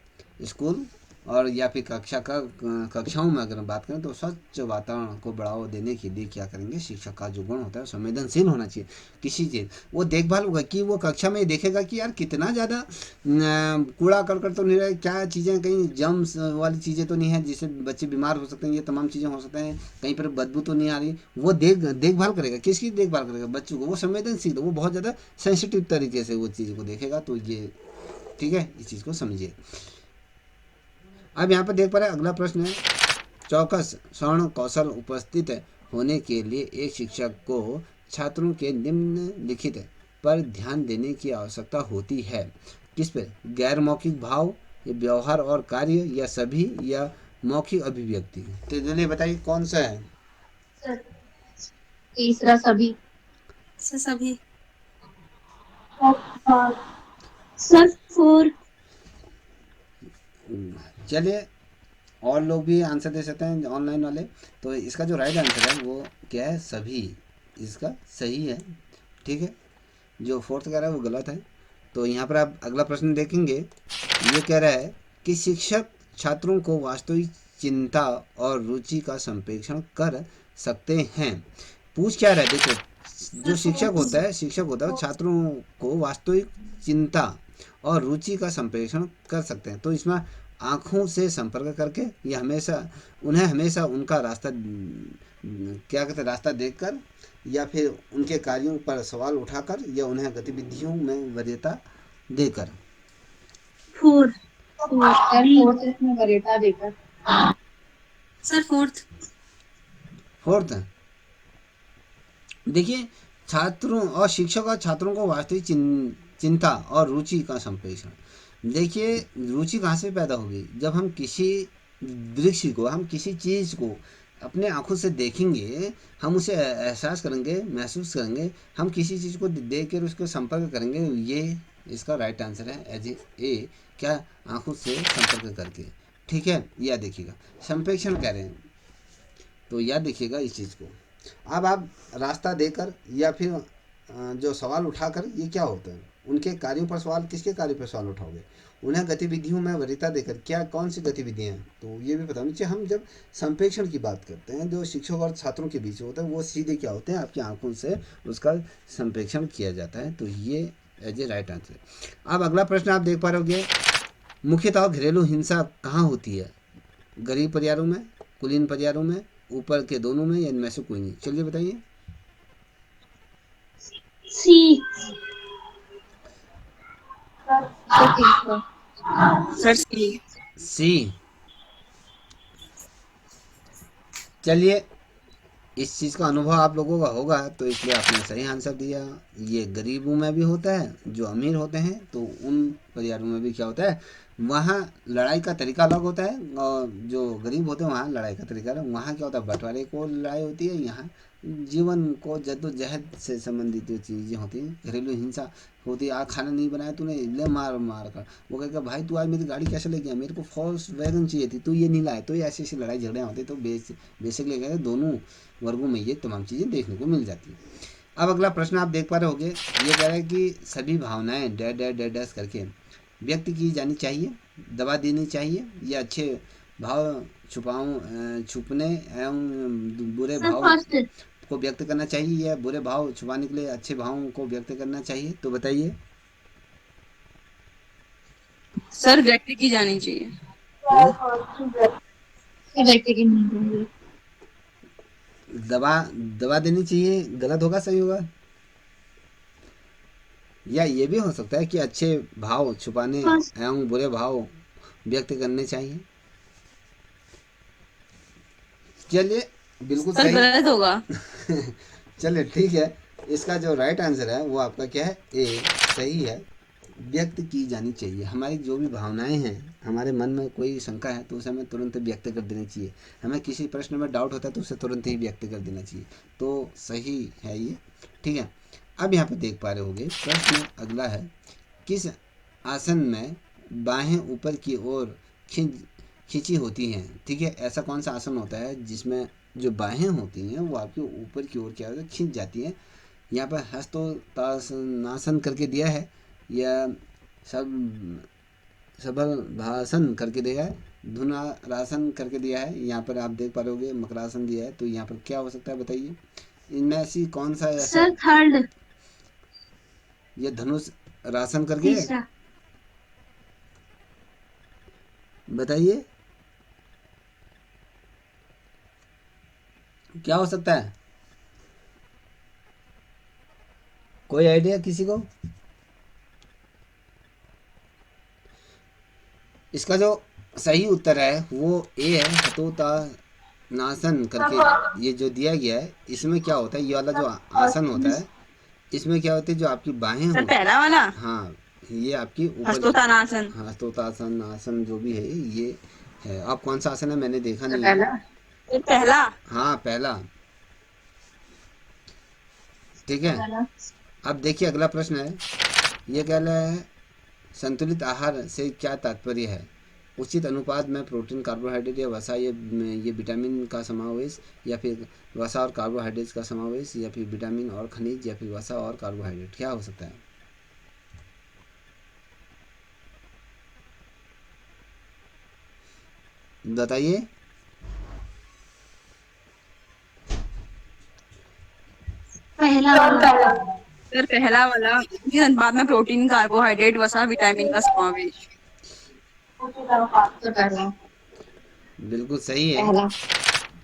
स्कूल और या फिर कक्षाओं में अगर हम बात करें तो स्वच्छ वातावरण को बढ़ावा देने के लिए क्या करेंगे? शिक्षक का जो गुण होता है संवेदनशील होना चाहिए किसी चीज़, वो देखभाल होगा कि वो कक्षा में देखेगा कि यार कितना ज़्यादा कूड़ा करकट तो नहीं रहा है, क्या चीज़ें कहीं जम्स वाली चीज़ें तो नहीं है जिससे बच्चे बीमार हो सकते हैं, ये तमाम चीज़ें हो सकते हैं, कहीं पर बदबू तो नहीं आ रही। वो देखभाल करेगा। किसकी देखभाल करेगा? बच्चों को। वो संवेदनशील, वो बहुत ज़्यादा सेंसिटिव तरीके से वो चीज़ को देखेगा। तो ये ठीक है, इस चीज़ को समझिए। अब यहाँ पर देख पा रहे हैं अगला प्रश्न है, चौकस स्वर्ण कौशल उपस्थित होने के लिए एक शिक्षक को छात्रों के निम्नलिखित पर ध्यान देने की आवश्यकता होती है। किस पे? गैर मौखिक भाव, या व्यवहार और कार्य, या सभी, या मौखिक अभिव्यक्ति? तो इन्होंने बताइए कौन सा है? सर तीसरा सभी। सर सभी। Sir four. चलिए, और लोग भी आंसर दे सकते हैं ऑनलाइन वाले। तो इसका जो राइट आंसर है वो क्या है? सभी। इसका सही है। ठीक है। जो फोर्थ कह रहा है वो गलत है। तो यहाँ पर आप अगला प्रश्न देखेंगे, ये कह रहा है कि शिक्षक छात्रों को वास्तविक चिंता और रुचि का संप्रेषण कर सकते हैं। पूछ क्या रहा है? देखो, जो शिक्षक होता है वो छात्रों को वास्तविक चिंता और रुचि का संप्रेषण कर सकते हैं। तो इसमें आँखों से संपर्क करके, या उन्हें हमेशा उनका रास्ता क्या कहते हैं, रास्ता देखकर, या फिर उनके कार्यों पर सवाल उठाकर, या उन्हें गतिविधियों में वरीयता देकर। फोर। सर फोर्थ इसमें वरीयता देकर। Sir fourth. फोर्थ है। देखिए, छात्रों और शिक्षक और छात्रों को वास्तविक चिंता और रुचि का संप्रेषण। देखिए, रुचि कहाँ से पैदा होगी? जब हम किसी दृश्य को, हम किसी चीज़ को अपने आंखों से देखेंगे, हम उसे एहसास करेंगे, महसूस करेंगे, हम किसी चीज़ को देख कर उसको संपर्क करेंगे। ये इसका राइट आंसर है, एज ए क्या? आंखों से संपर्क करके। ठीक है। याद देखिएगा, संप्रेषण कह रहे हैं, तो याद देखिएगा इस चीज़ को। अब आप रास्ता देकर, या फिर जो सवाल उठाकर, ये क्या होता है? उनके कार्यों पर सवाल, किसके कार्य पर सवाल उठाओगे? उन्हें गतिविधियों में वरीयता देकर, क्या कौन सी गतिविधियाँ हैं? तो ये भी पता होना चाहिए। हम जब संप्रेषण की बात करते हैं, जो शिक्षक और छात्रों के बीच होता है, वो सीधे क्या होते हैं? आपकी आंखों से उसका संप्रेषण किया जाता है। तो ये एज ए राइट आंसर। अब अगला प्रश्न आप देख पा रहे होगे, मुख्यतः घरेलू हिंसा कहाँ होती है? गरीब परिवारों में, कुलीन परिवारों में, ऊपर के दोनों में, या इनमें से कोई नहीं? चलिए बताइए। सी। सर तीसरा। सर सी। सी। चलिए, इस चीज़ का अनुभव आप लोगों का होगा, तो इसलिए आपने सही आंसर दिया। ये गरीबों में भी होता है, जो अमीर होते हैं तो उन परिवारों में भी क्या होता है, वहाँ लड़ाई का तरीका अलग होता है, और जो गरीब होते हैं वहाँ लड़ाई का तरीका अलग। वहाँ क्या होता है, बंटवारे को लड़ाई होती है, यहाँ जीवन को जद्दोजहद से संबंधित जो चीज़ें होती हैं, घरेलू हिंसा होती है। आज खाना नहीं बनाया तूने, ले मार मार कर। वो कहेगा भाई तू आज मेरी गाड़ी कैसे ले गया, मेरे को फॉल्स वैगन चाहिए थी, तू ये नहीं लाया। तो ये ऐसी ऐसी लड़ाई झगड़े होते। तो बेसिकली क्या है, दोनों वर्गों में ये तमाम चीज़ें देखने को मिल जाती हैं। अब अगला प्रश्न आप देख पा रहे होंगे, ये कह रहा है कि सभी भावनाएं डैश डैश डैश डैश करके व्यक्त की जानी चाहिए, दबा देनी चाहिए, या अच्छे भाव छुपने एवं बुरे सर भाव फर्स्ट। को व्यक्त करना चाहिए, या बुरे भाव छुपाने के लिए अच्छे भावों को व्यक्त करना चाहिए? तो बताइए। सर व्यक्त की जानी चाहिए। हाँ? व्यक्ति की नींद होंगी। दवा दवा देनी चाहिए, गलत होगा सही होगा? या ये भी हो सकता है कि अच्छे भाव छुपाने फर्स्ट। एवं बुरे भाव व्यक्त करने चाहिए। चलिए, बिल्कुल सर सही। गलत होगा। चलिए ठीक है, इसका जो राइट आंसर है वो आपका क्या है, ए सही है। व्यक्त की जानी चाहिए, हमारी जो भी भावनाएं हैं, हमारे मन में कोई शंका है तो उसे हमें तुरंत व्यक्त कर देनी चाहिए। हमें किसी प्रश्न में डाउट होता है तो उसे तुरंत ही व्यक्त कर देना चाहिए। तो सही है ये, ठीक है। अब यहाँ पे देख पा रहे होगे प्रश्न अगला है, किस आसन में बाहें ऊपर की ओर खिंच खींची होती हैं? ठीक है, ऐसा कौन सा आसन होता है जिसमें जो बाहें होती हैं वो आपके ऊपर की ओर क्या होता है, खींच जाती हैं। यहाँ पर हस्तोतासनासन करके दिया है, या सब सबल भाषण करके दिया है, धुनारासन करके दिया है, यहाँ पर आप देख पा रहे होगे मकरासन दिया है। तो यहाँ पर क्या हो सकता है बताइए, इनमें ऐसी कौन सा ऐसा, सर थर्ड। ये धनुष रासन करके है? तीसरा। बताइए क्या हो सकता है, कोई आइडिया किसी को? इसका जो सही उत्तर है वो ए है, हतोतानासन करके ये जो दिया गया है। इसमें क्या होता है, ये वाला जो आसन होता है, इसमें क्या होती है, जो आपकी बाहें सर होती, पहला वाला हाँ, ये आपकी ऊपर, हस्तोतानासन। हस्तोतासन आसन जो भी है ये है। आप कौन सा आसन है मैंने देखा तो नहीं है। ये पहला। हाँ पहला, ठीक है। अब देखिए अगला प्रश्न है, ये कह रहा है संतुलित आहार से क्या तात्पर्य है? उचित अनुपात में प्रोटीन, कार्बोहाइड्रेट या वसा, ये विटामिन का समावेश, या फिर वसा और कार्बोहाइड्रेट का समावेश, या फिर विटामिन और खनिज, या फिर वसा और कार्बोहाइड्रेट, क्या हो सकता है? बताइए। पहला वाला। सर पहला वाला, उचित अनुपात में प्रोटीन, कार्बोहाइड्रेट, वसा, विटामिन का समावेश। तो पहला। बिल्कुल सही है, पहला।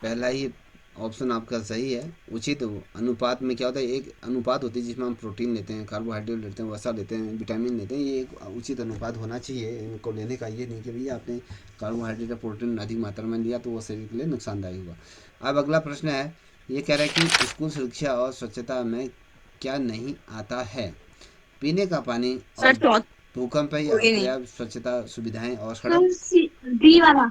पहला ही ऑप्शन आपका सही है। उचित अनुपात में क्या होता है, एक अनुपात होती है जिसमें हम प्रोटीन लेते हैं, कार्बोहाइड्रेट लेते हैं, वसा लेते हैं, विटामिन लेते हैं। ये एक उचित अनुपात होना चाहिए इनको लेने का। ये नहीं कि भैया आपने कार्बोहाइड्रेट या प्रोटीन अधिक मात्रा में लिया तो वो शरीर के लिए नुकसानदायक होगा। अब अगला प्रश्न है, ये कह रहा है कि स्कूल सुरक्षा और स्वच्छता में क्या नहीं आता है? पीने का पानी सर और चौथ भूकंप या कोई नहीं। पर्याप्त स्वच्छता सुविधाएं और सड़क। सर डी वाला।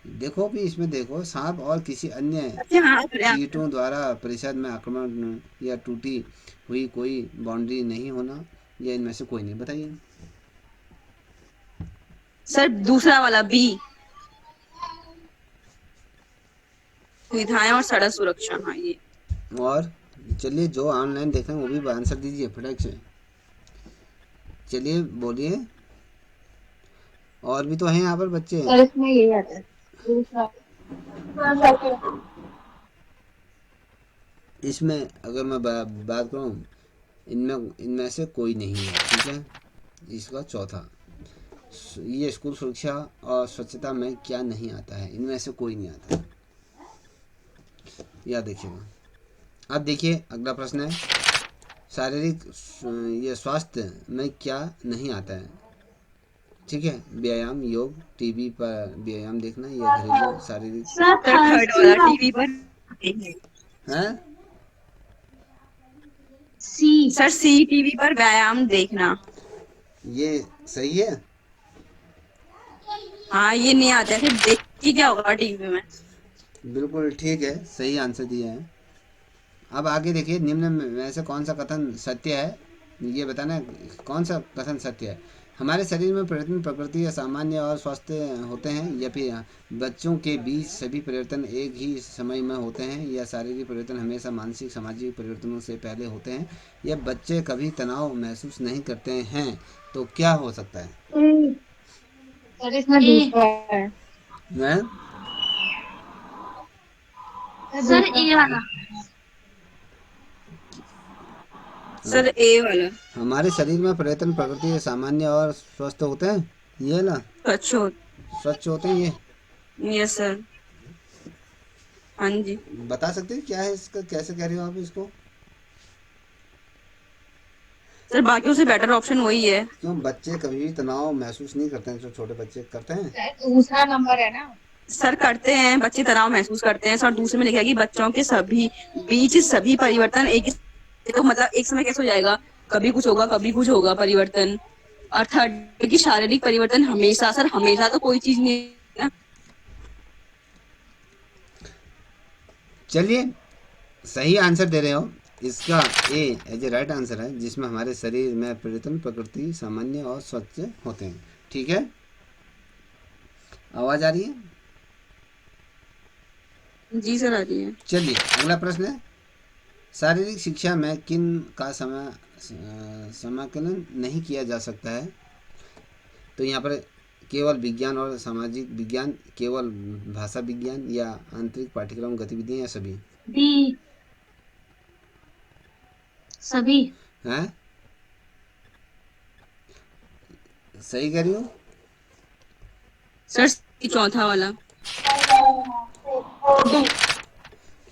देखो भी इसमें देखो, सांप और किसी अन्य अच्छा हाँ पर्याप्त। कीटों द्वारा परिषद में आक्रमण या टूटी हुई कोई बाउंड्री नहीं होना, या इनमें से कोई नहीं, बताइए। सर दूसरा वाला बी, सुविधाएं और सड़क सुरक्षा। हाँ ये। और चलिए जो ऑनलाइन देख रहे हैं वो भी आंसर दीजिए फटाक से, चलिए बोलिए। और भी तो हैं यहाँ पर बच्चे। सर इसमें यही आता है दूसरा। इसमें अगर मैं बात करूँ, इनमें इनमें से कोई नहीं है, ठीक है। इसका चौथा, ये स्कूल सुरक्षा और स्वच्छता में क्या नहीं आता है, इनमें से कोई नहीं आता, याद देखिएगा। अब देखिए अगला प्रश्न है, शारीरिक ये स्वास्थ्य में क्या नहीं आता है? ठीक है, व्यायाम, योग, टीवी पर व्यायाम देखना, या घरेलू शारीरिक। सर सर थर्ड वाला, टीवी पर हैं? सी। सर सी, टीवी पर व्यायाम देखना। ये सही है। हाँ ये नहीं आता है, फिर देख के क्या होगा टीवी में। बिल्कुल ठीक है, सही आंसर दिया है। अब आगे देखिए, निम्न में से कौन सा कथन सत्य है, ये बताना है कौन सा कथन सत्य है। हमारे शरीर में परिवर्तन प्रकृति या सामान्य और स्वस्थ होते हैं, या फिर बच्चों के बीच सभी परिवर्तन एक ही समय में होते हैं, या शारीरिक परिवर्तन हमेशा मानसिक सामाजिक परिवर्तनों से पहले होते हैं, या बच्चे कभी तनाव महसूस नहीं करते हैं। तो क्या हो सकता है? सर इसमें दूसरा है। मैं सर ए वाला। सर ए वाला। हमारे शरीर में परिवर्तन प्रकृति या सामान्य और स्वस्थ होते हैं, ये ना अच्छा स्वच्छ होते हैं ये। Yes sir. हाँ जी बता सकते हैं क्या है इसका, कैसे कह रहे हो आप इसको? सर, बाकियों से बेटर ऑप्शन वही है। क्यों बच्चे कभी भी तनाव महसूस नहीं करते हैं? जो छोटे बच्चे करते हैं। शायद दूसरा नंबर है ना। सर करते हैं, बच्चे तनाव महसूस करते हैं सर। दूसरे में लिखा है कि बच्चों के सभी बीच सभी परिवर्तन एक ही, तो मतलब एक समय कैसे हो जाएगा, कभी कुछ होगा कभी कुछ होगा परिवर्तन। और थर्ड की शारीरिक परिवर्तन हमेशा, सर हमेशा तो कोई चीज नहीं है ना। चलिए, सही आंसर दे रहे हो। इसका ए एज ए राइट आंसर है, जिसमें हमारे शरीर में परिवर्तन प्रकृति सामान्य और स्वच्छ होते हैं। ठीक है, आवाज़ आ रही है? जी सर, आ रही है। चलिए, अगला प्रश्न है, शारीरिक शिक्षा में किन का समाकलन नहीं किया जा सकता है? तो यहाँ पर केवल विज्ञान और सामाजिक विज्ञान, केवल भाषा विज्ञान, या आंतरिक पाठ्यक्रम गतिविधियाँ, या सभी? डी, सभी। हैं? सही कह रही हो? सर चौथा वाला।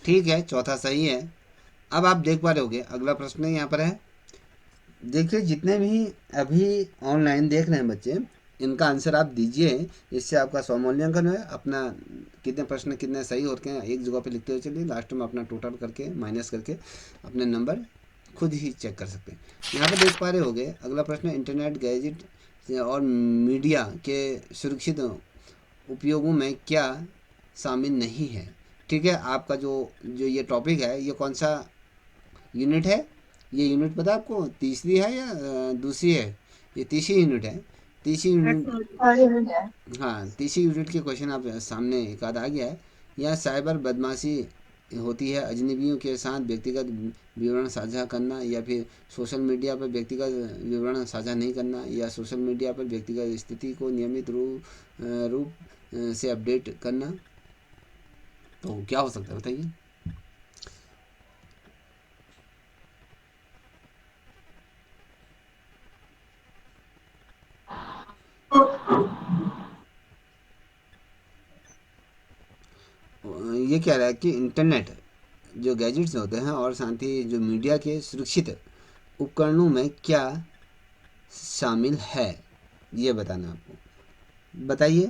ठीक है, चौथा सही है। अब आप देख पा रहे होगे, अगला प्रश्न यहाँ पर है। देखिए, जितने भी अभी ऑनलाइन देख रहे हैं बच्चे, इनका आंसर आप दीजिए। इससे आपका स्वमूल्यांकन है। अपना कितने प्रश्न कितने सही होते हैं एक जगह पे लिखते हुए चलिए, लास्ट में अपना टोटल करके माइनस करके अपने नंबर खुद ही चेक कर सकते हैं। यहाँ पे देख पा रहे होगे, अगला प्रश्न है, इंटरनेट गैजेट और मीडिया के सुरक्षित उपयोगों में क्या शामिल नहीं है? ठीक है, आपका जो जो ये टॉपिक है, ये कौन सा यूनिट है? ये यूनिट पता है आपको, तीसरी है या दूसरी है? ये तीसरी यूनिट है। तीसरी यूनिट, हाँ, तीसरी यूनिट के क्वेश्चन आप सामने एक आध आ गया है। यहाँ साइबर बदमाशी होती है, अजनबियों के साथ व्यक्तिगत विवरण साझा करना, या फिर सोशल मीडिया पर व्यक्तिगत विवरण साझा नहीं करना, या सोशल मीडिया पर व्यक्तिगत स्थिति को नियमित रूप से अपडेट करना। तो क्या हो सकता है बताइए? ये कह रहा है कि इंटरनेट जो गैजेट्स होते हैं और साथ ही जो मीडिया के सुरक्षित उपकरणों में क्या शामिल है, ये बताना आपको। बताइए।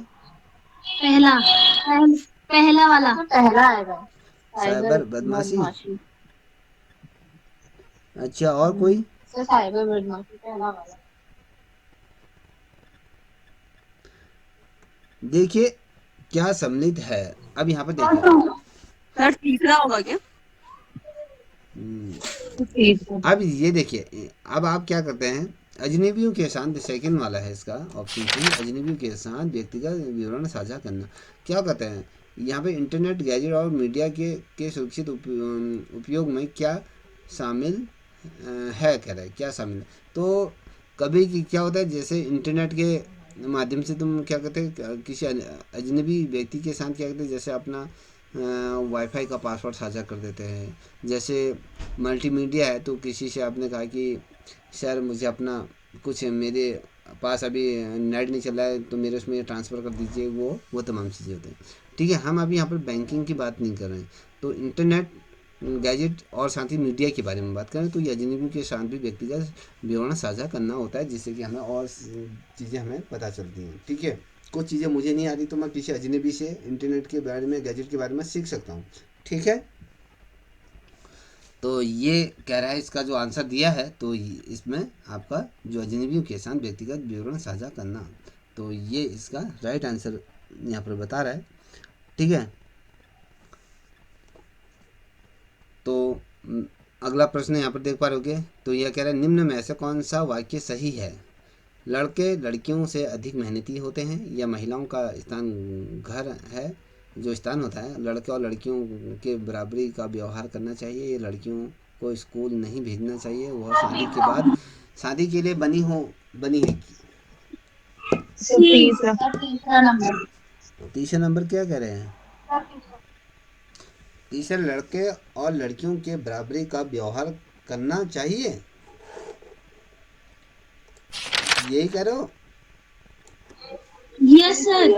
पहला वाला। तो पहला आएगा साइबर साइबर बदमाशी। बदमाशी। अच्छा, और कोई? सर साइबर बदमाशी पहला वाला। देखिए, क्या सम्मिलित है। अब यहाँ पर देखिए, सर तीसरा होगा क्या? अब ये देखिए, अब आप क्या करते हैं, अजनबियों के साथ, सेकंड वाला है इसका ऑप्शन सी, अजनबियों के साथ व्यक्तिगत विवरण साझा करना। क्या कहते हैं यहाँ पे, इंटरनेट गैजेट और मीडिया के सुरक्षित उपयोग में क्या शामिल है, कह रहा है क्या शामिल है। तो कभी क्या होता है, जैसे इंटरनेट के माध्यम से तुम क्या कहते हैं, किसी अजनबी व्यक्ति के साथ क्या कहते हैं, जैसे अपना वाईफाई का पासवर्ड साझा कर देते हैं। जैसे मल्टीमीडिया है, तो किसी से आपने कहा कि सर मुझे अपना कुछ, मेरे पास अभी नेट नहीं चल रहा है, तो मेरे उसमें ट्रांसफ़र कर दीजिए, वो तमाम चीज़ें होती हैं। ठीक है, हम अभी यहाँ पर बैंकिंग की बात नहीं कर रहे हैं। तो इंटरनेट गैजेट और साथ ही मीडिया के बारे में बात करें, तो ये अजनबी के साथ भी व्यक्तिगत विवरण साझा करना होता है, जिससे कि हमें और चीज़ें हमें पता चलती हैं। ठीक है, कुछ चीज़ें मुझे नहीं आ रही, तो मैं किसी अजनबी से इंटरनेट के बारे में, गैजेट के बारे में सीख सकता हूँ। ठीक है, तो ये कह रहा है, इसका जो आंसर दिया है, तो इसमें आपका जो अजनबियों के साथ व्यक्तिगत विवरण साझा करना, तो ये इसका राइट आंसर यहाँ पर बता रहा है। ठीक है, तो अगला प्रश्न यहाँ पर देख पा रहे होगे, तो यह कह रहा है, निम्न में से कौन सा वाक्य सही है? लड़के लड़कियों से अधिक मेहनती होते हैं, या महिलाओं का स्थान घर है, जो स्थान होता है, लड़के और लड़कियों के बराबरी का व्यवहार करना चाहिए, या लड़कियों को स्कूल नहीं भेजना चाहिए, वह शादी के बाद, शादी के लिए बनी है। सी। सर तीसरा नंबर। तीसरा नंबर क्या कह रहे हैं? तीसरा, लड़के और लड़कियों के बराबरी का व्यवहार करना चाहिए, यही कह रहे हो? Yes sir.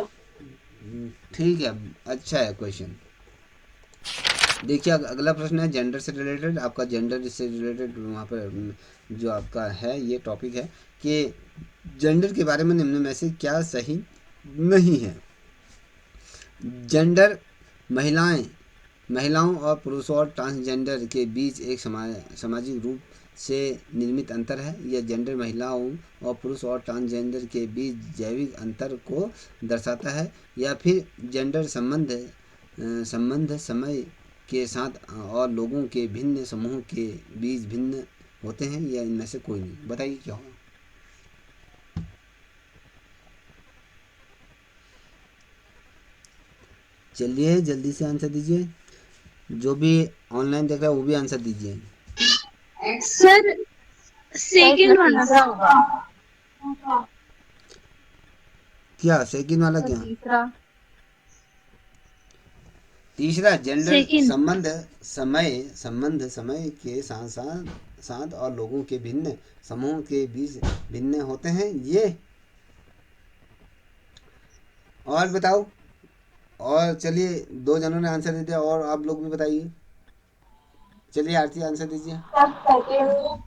ठीक है, अच्छा है क्वेश्चन। देखिए अगला प्रश्न है जेंडर से रिलेटेड, आपका जेंडर से रिलेटेड वहाँ पर जो आपका है ये टॉपिक है कि जेंडर के बारे में निम्न में से क्या सही नहीं है। जेंडर महिलाएं महिलाओं और पुरुषों और ट्रांसजेंडर के बीच एक सामाजिक रूप से निर्मित अंतर है। यह जेंडर महिलाओं और पुरुष और ट्रांसजेंडर के बीच जैविक अंतर को दर्शाता है, या फिर जेंडर संबंध समय के साथ और लोगों के भिन्न समूहों के बीच भिन्न होते हैं, या इनमें से कोई नहीं। बताइए क्या होगा। चलिए जल्दी से आंसर दीजिए, जो भी ऑनलाइन देख रहा है वो भी आंसर दीजिए। सर सर सेकंड इसमें वाला। तीसरा होगा। क्या सेकंड वाला सर क्या? तीसरा। तीसरा जेंडर सेकंड। संबंध समय के साथ साथ साथ और लोगों के भिन्न समूहों के बीच भिन्न होते हैं ये। और बताओ। और चलिए दो जनों ने आंसर दे दिया, और आप लोग भी बताइए। चलिए आरती आंसर दीजिए। Sir second.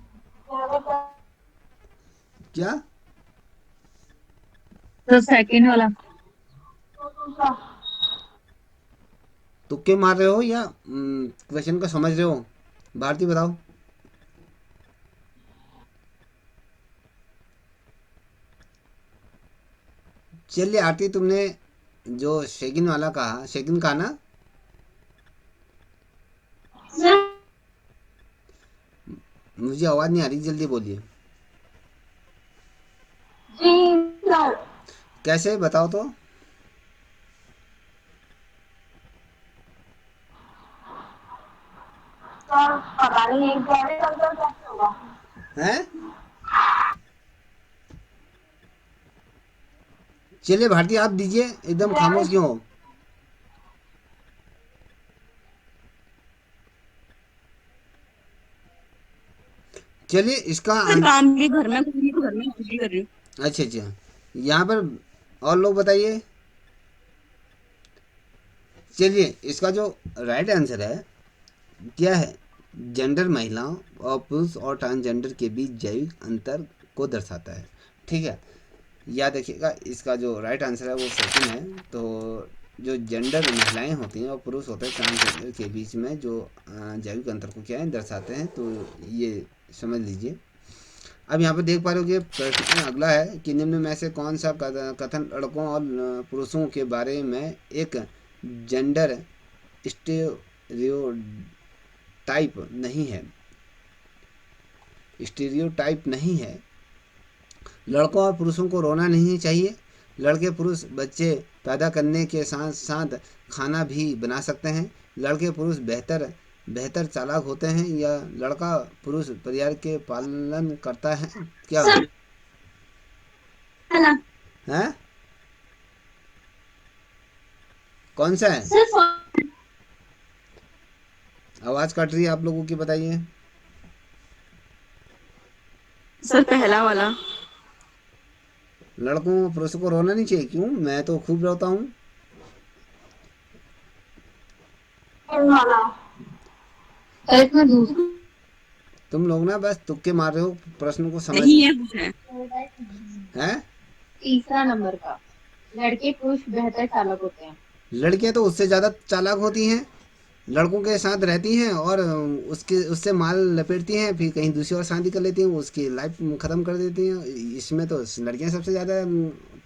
क्या? तो सेकंड वाला। तुक्के मार रहे हो या क्वेश्चन को समझ रहे हो? भारती बताओ। चलिए आरती, तुमने जो सेकंड वाला कहा, सेकंड कहा ना? सर मुझे आवाज़ नहीं आ रही, जल्दी बोलिए। जी सर। कैसे बताओ तो। सर पता नहीं एक जैविक अंतर कैसे होगा। हैं? चलिए भारती आप दीजिए, एकदम खामोश जैविक। क्यों हो? चलिए इसका सर काम भी घर में, कुछ भी घर में कुछ भी कर रही हूँ। अच्छा अच्छा, यहाँ पर और लोग बताइए। चलिए इसका जो राइट आंसर है क्या है, जेंडर महिलाओं और पुरुष और ट्रांसजेंडर के बीच जैविक अंतर को दर्शाता है। ठीक है, याद रखिएगा इसका जो राइट आंसर है वो सेकंड है। तो जो जेंडर महिलाएं होती हैं और पुरुष होते हैं ट्रांसजेंडर के बीच में जो जैविक अंतर को क्या है दर्शाते हैं, तो ये समझ लीजिए। अब यहाँ पे देख पा रहे हो कि प्रश्न अगला है कि निम्न में से कौन सा कथन लड़कों और पुरुषों के बारे में एक जेंडर स्टेरियोटाइप नहीं है। स्टेरियोटाइप नहीं है। लड़कों और पुरुषों को रोना नहीं चाहिए। लड़के पुरुष बच्चे पैदा करने के साथ साथ खाना भी बना सकते हैं। लड़के पुरुष बेहतर बेहतर चालाक होते हैं, या लड़का पुरुष परिवार के पालन करता है क्या? सर वाला। है कौन सा है? सर आवाज़ कट रही है आप लोगों की, बताइए। सर पहला वाला। लड़कों और पुरुषों को रोना नहीं चाहिए? क्यों, मैं तो खूब रोता हूँ। वाला। सर इसमें दूसरा। तुम लोग ना बस तुक्के मार रहे हो, प्रश्न को समझ नहीं है कुछ है। है। तीसरा नंबर का। लड़के पुरुष बेहतर चालक होते हैं। लड़कियां तो उससे ज़्यादा चालाक होती हैं, लड़कों के साथ रहती हैं और उसके उससे माल लपेटती हैं, फिर कहीं दूसरी और शादी कर लेती हैं, उसकी लाइफ ख़त्म कर देती हैं। इसमें तो लड़कियां सबसे ज़्यादा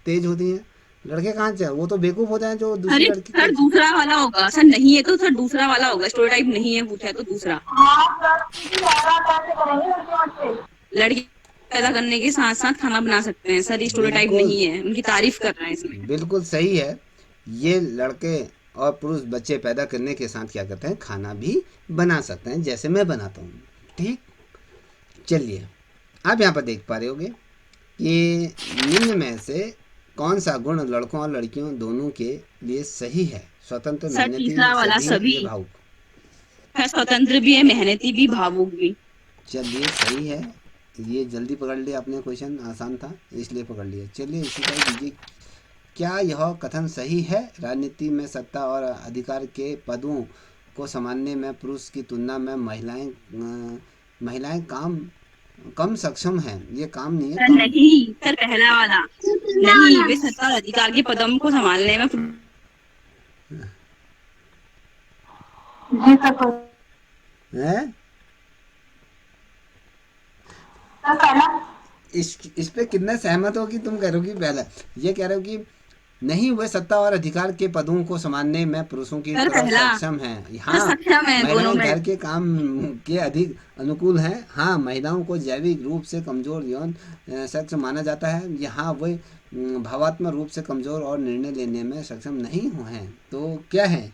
तेज होती हैं। लड़के कहाँ से, वो तो बेवकूफ़ होते हैं जो दूसरी अरे लड़की सर के। दूसरा वाला होगा। सर नहीं है तो सर दूसरा वाला होगा। स्टोरी टाइप नहीं है पूछा है तो दूसरा। हाँ सर क्योंकि ज्यादा कैसे करेंगे लड़कियों से। लड़के पैदा करने के साथ साथ खाना बना सकते हैं। सर ये स्टोरी टाइप बिल्कुल नहीं है, उनकी तारीफ कर रहे हैं इसमें। बिल्कुल सही है। ये लड़के और पुरुष बच्चे पैदा करने के साथ क्या करते हैं, खाना भी बना सकते हैं, जैसे मैं बनाता हूँ। ठीक, चलिए आप यहाँ पर देख पा रहे होगे कि निम्न में से कौन सा गुण लड़कों और लड़कियों दोनों के लिए सही है। स्वतंत्र, सर मेहनती, तीसरा वाला सभी सभी या भावुक। है। स्वतंत्र भी है, मेहनती भी, भावुक भी। चलिए सही है, ये जल्दी पकड़ लिया आपने, क्वेश्चन आसान था इसलिए पकड़ लिया। चलिए इसी का दीजिए क्या यह कथन सही है? राजनीति में सत्ता और अधिकार के पदों को संभालने में पुरुष की तुलना में महिलाएं कम सक्षम हैं। ये काम नहीं है, सर कम। नहीं, सर पहला वाला नहीं, वे सत्ता और अधिकार के पदों को संभालने में जी सर, है पहला। इस पे कितना सहमत हो कि तुम कह रहे हो कि पहला? ये कह रहे हो कि नहीं, वे सत्ता और अधिकार के पदों को संभालने में पुरुषों की सर तरह पहला सक्षम हैं। सर हाँ, सक्षम है दोनों महिलाएं में। घर के काम के अधिक अनुकूल हैं। हाँ, महिलाओं को जैविक रूप से कमजोर यौन शख्स माना जाता है। यहाँ वे भावात्मक रूप से कमजोर और निर्णय लेने में सक्षम नहीं हुए हैं। तो क्या है?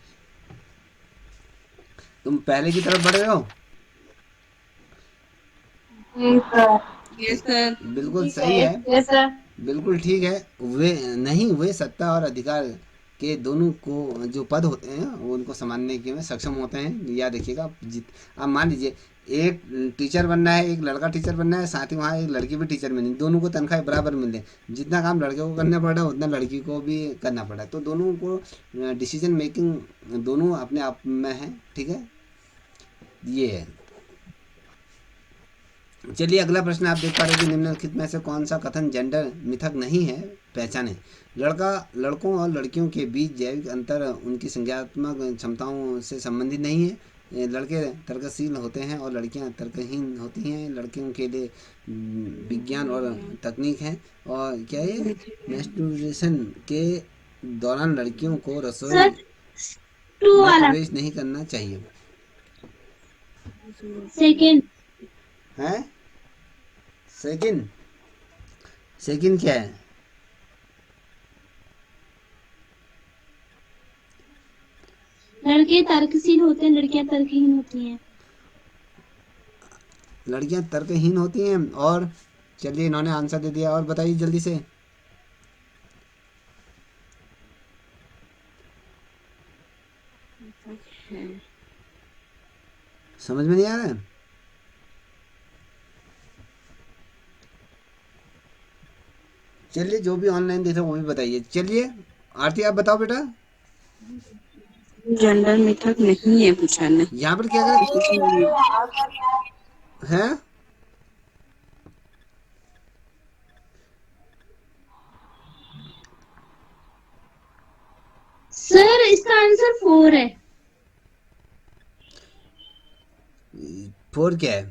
तुम पहले की तरफ बढ़ रहे हो। जी सर। Yes sir. बिल्कुल सही है, यस सर। बिल्कुल ठीक है। वे नहीं, वे सत्ता और अधिकार के दोनों को जो पद होते हैं वो उनको संभालने के में सक्षम होते हैं। याद रखिएगा। अब मान लीजिए एक टीचर बनना है, एक लड़का टीचर बनना है, साथ ही वहाँ एक लड़की भी टीचर बननी, दोनों को तनख्वाह बराबर मिले। जितना काम लड़के को करना पड़ रहा है उतना लड़की को भी करना पड़ा है। तो दोनों को डिसीजन मेकिंग दोनों अपने आप में है। ठीक है, ये है। चलिए अगला प्रश्न आप देख पा रहे हैं कि निम्नलिखित में से कौन सा कथन जेंडर मिथक नहीं है? पहचाने। लड़कों और लड़कियों के बीच जैविक अंतर उनकी संज्ञानात्मक क्षमताओं से संबंधित नहीं है। ये लड़के तर्कशील होते हैं और लड़कियां तर्कहीन होती हैं। लड़कियों के लिए विज्ञान और तकनीक है। और क्या है, मेस्टुरेशन के दौरान लड़कियों को रसोई सर टू में वाला प्रवेश नहीं करना चाहिए। सेकंड। है सेकंड? सेकंड क्या है? लड़के तर्कशील होते हैं, लड़कियां तर्कहीन होती हैं। लड़कियां तर्कहीन होती हैं। और चलिए इन्होंने आंसर दे दिया। और बताइए जल्दी से। समझ में नहीं आ रहा है? चलिए जो भी ऑनलाइन देख रहे हो वो भी बताइए। चलिए आरती आप बताओ बेटा। जेंडर मिथक नहीं है पूछा ने। यहाँ पर क्या है? सर इसका आंसर 4 है। 4 क्या है?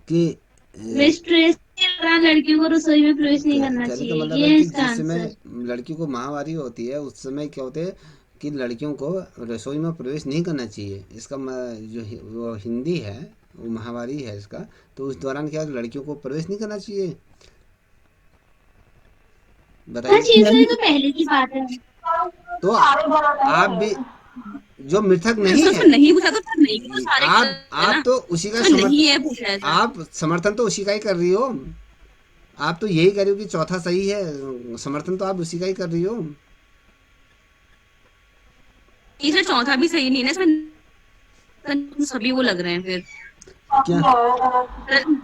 कि मिस्ट्रेस के दौरान लड़कियों को रसोई में प्रवेश नहीं करना कहने का चाहिए, मतलब ये है है कि इसका जिस आंसर। समय लड़की को माहवारी होती है उस समय क्या होते हैं कि लड़कियों को रसोई में प्रवेश नहीं करना चाहिए। इसका वो हिंदी है, वो माहवारी है इसका। तो उस दौरान क्या लड़कियों को प्रवेश नहीं करना चाहिए? बताइए। सच, ये तो पहले की बात है। तो आप भी जो मिथक नहीं सर है, उसमें नहीं पूछा तो सर नहीं, तो सारे आप गलत है आप ना। तो उसी का उसमें नहीं है पूछा है सर। आप समर्थन तो उसी का ही कर रही हो। आप तो यही कर रही हो कि चौथा सही है। समर्थन तो आप उसी का ही कर रही हो। तीसरा चौथा भी सही नहीं है ना इसमें, सभी वो लग रहे हैं फिर। क्या?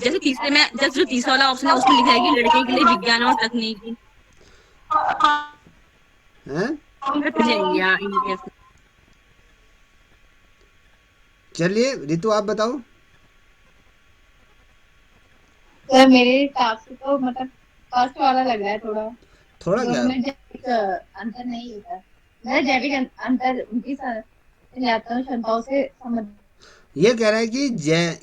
जैसे तीसरे में, जैसे जो तीसरा वाला ऑप्शन है उसमें लिखा है कि लड़के के लिए विज्ञान और तकनीकी हैं? जाएंगे। चलिए रितु आप बताओ। सर मेरे हिसाब से तो मतलब फर्स्ट वाला लग रहा है थोड़ा। थोड़ा क्या? दोनों में जैविक अंतर नहीं होता। मैं जैविक अंतर उनकी संज्ञानात्मक क्षमताओं से संबंधित। ये कह रहा है कि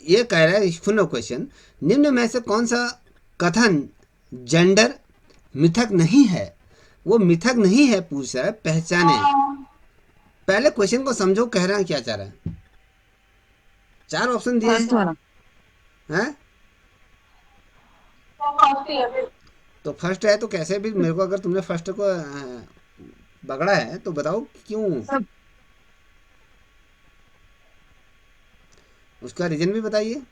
ये कह रहा है, सुनो क्वेश्चन। निम्न में से कौन सा कथन जेंडर मिथक नहीं है? वो मिथक नहीं है पूछ रहा है, पहचाने। पहले क्वेश्चन को समझो, कह रहा है क्या चाह रहा है। 4 ऑप्शन दिए हैं। तो फर्स्ट है तो कैसे भी मेरे को, अगर तुमने फर्स्ट को पकड़ा है तो बताओ क्यों। उसका रीजन भी बताइए।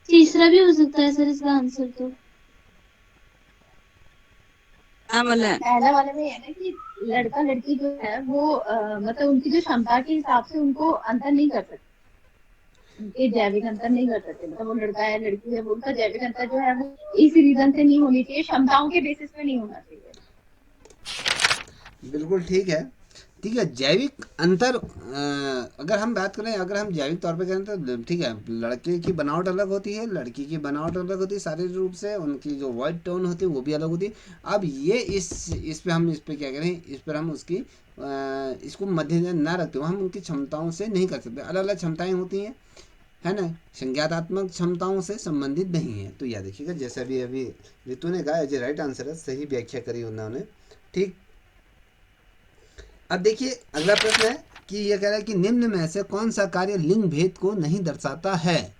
तीसरा भी हो सकता है सर इसका आंसर तो। पहला वाले में ये है ना कि लड़का लड़की जो है वो मतलब उनकी जो क्षमता के हिसाब से उनको अंतर नहीं कर सकते। उनके जैविक अंतर नहीं कर सकते, मतलब वो लड़का है लड़की है, वो उनका जैविक अंतर जो है वो इस रीजन से नहीं होनी चाहिए, क्षमताओं के बेसिस पे नहीं होना चाहिए। बिल्कुल ठीक है। ठीक है, जैविक अंतर अगर हम बात करें, अगर हम जैविक तौर पे करें तो ठीक है, लड़के की बनावट अलग होती है, लड़की की बनावट अलग होती है, शारीरिक रूप से उनकी जो वॉइस टोन होती है वो भी अलग होती है। अब ये इस पे हम इस पे क्या करें, इस पर हम उसकी इसको मद्देनजर ना रखते हुए हम उनकी क्षमताओं से नहीं कर सकते। अलग अलग क्षमताएं होती हैं, है ना, संज्ञानात्मक क्षमताओं से संबंधित नहीं है। तो यह देखिएगा, जैसे अभी अभी ऋतु ने कहा जो राइट आंसर है, सही व्याख्या करी उन्होंने। ठीक, अब देखिए अगला प्रश्न है कि यह कह रहा है कि निम्न में से कौन सा कार्य लिंग भेद को नहीं दर्शाता है।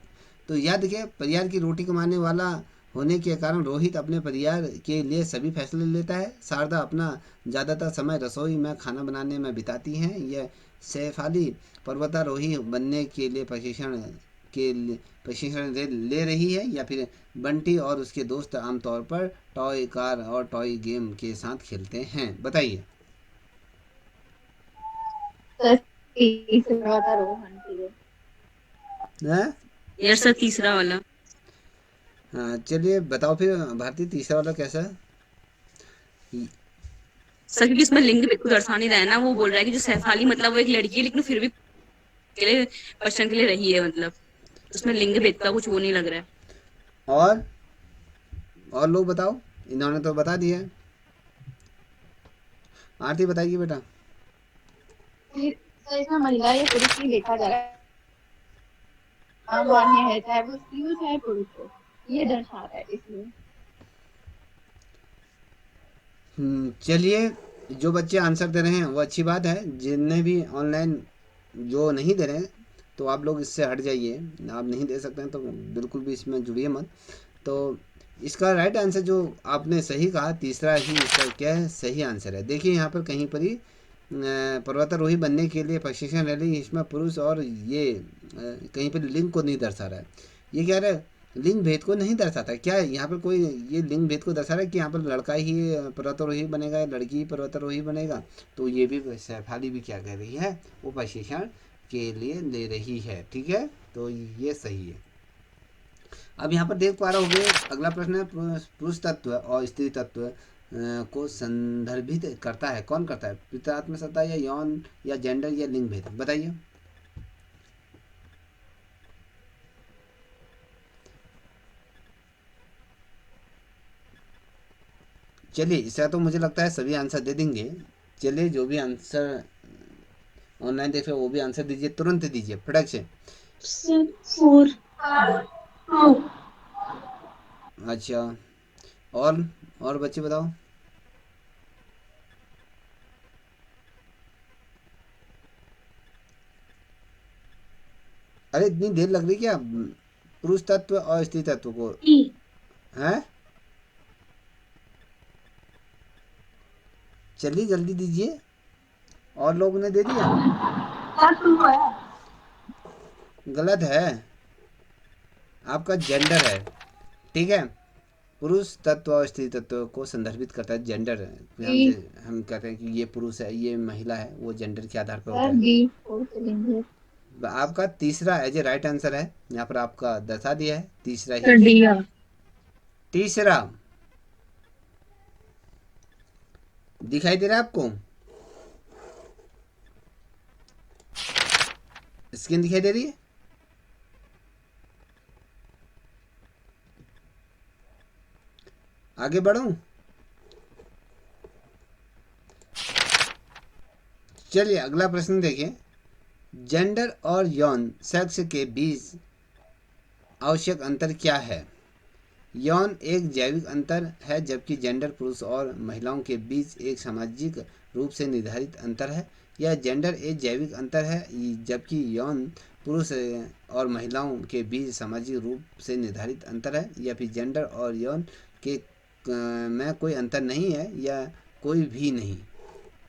तो याद देखिए, परिवार की रोटी कमाने वाला होने के कारण रोहित अपने परिवार के लिए सभी फैसले लेता है। शारदा अपना ज़्यादातर समय रसोई में खाना बनाने में बिताती हैं। यह शेफाली पर्वतारोही बनने के लिए प्रशिक्षण ले रही है। या फिर बंटी और उसके दोस्त आमतौर पर टॉय कार और टॉय गेम के साथ खेलते हैं। बताइए। तो तीसरा था रोहन, ठीक है। हैं? यार सर तीसरा वाला। हाँ चलिए बताओ फिर भारती, तीसरा वाला कैसा है? सर क्योंकि इसमें लिंग भेद को दर्शा नहीं रहा है ना, वो बोल रहा है कि जो सैफाली मतलब वो एक लड़की है लेकिन फिर भी के लिए क्वेश्चन के लिए रही है, मतलब उसमें लिंग भेद का कुछ वो नहीं लग रहा है। और और लोग बताओ, इन्होंने तो बता दिया है। आरती बताएगी बेटा। तो इसमें महिला या पुरुष नहीं देखा जा रहा है, मान्य है चाहे वो स्त्री हो चाहे पुरुष हो, ये दर्शा रहा है इसलिए। चलिए, जो बच्चे आंसर दे रहे हैं वो अच्छी बात है। जिनने भी ऑनलाइन जो नहीं दे रहे हैं तो आप लोग इससे हट जाइए, आप नहीं दे सकते हैं तो बिल्कुल भी इसमें जुड़िए मत। तो इसका राइट आंसर जो आपने सही कहा, तीसरा ही इसका क्या है, सही आंसर है। देखिए यहाँ पर कहीं पर ही पर्वतारोही बनने के लिए प्रशिक्षण ले रही, इसमें पुरुष और ये कहीं पर लिंग को नहीं दर्शा रहा है। ये कह रहा है लिंग भेद को नहीं दर्शाता। क्या है यहाँ पर कोई ये लिंग भेद को दर्शा रहा है कि यहाँ पर लड़का ही पर्वतारोही बनेगा या लड़की ही पर्वतारोही बनेगा? तो ये भी शेफाली भी क्या कर रही है, वो प्रशिक्षण के लिए ले रही है। ठीक है, तो ये सही है। अब यहाँ पर देख पा रहे होंगे, अगला प्रश्न है पुरुष तत्व और स्त्री तत्व को संदर्भित करता है। कौन करता है? पितरात्मकता या यौन या जेंडर या लिंग भेद? बताइए। चलिए, इसका तो मुझे लगता है सभी आंसर दे देंगे। चलिए, जो भी आंसर ऑनलाइन देख रहे हो वो भी आंसर दीजिए, तुरंत दीजिए फटक से। सर 4। अच्छा, और बच्चे बताओ। अरे इतनी देर लग रही क्या पुरुष तत्व और स्त्री तत्व को? ई। हैं? चलिए जल्दी दीजिए। और लोगों ने दे दिया? गलत है, आपका जेंडर है। ठीक है, पुरुष तत्व और स्त्री तत्व को संदर्भित करता है जेंडर। हम कहते हैं कि ये पुरुष है, ये महिला है, वो जेंडर के आधार पर होता सर है। डी फोर्थ लिंग है। आपका तीसरा एज ए राइट आंसर है, यहाँ पर आपका दर्शा दिया है तीसरा सर ही। डी तीसरा दिखाई दे रहा है आपको? स्क्रीन दिखाई दे रही है? आगे बढ़ूं? चलिए अगला प्रश्न देखिए। जेंडर और यौन सेक्स के बीच आवश्यक अंतर क्या है? यौन एक जैविक अंतर है, जबकि जेंडर पुरुष और महिलाओं के बीच एक सामाजिक रूप से निर्धारित अंतर है। यह जेंडर एक जैविक अंतर है, जबकि यौन पुरुष और महिलाओं के बीच सामाजिक रूप से निर्धारित अंतर है। या फिर जेंडर और यौन के में कोई अंतर नहीं है या कोई भी नहीं।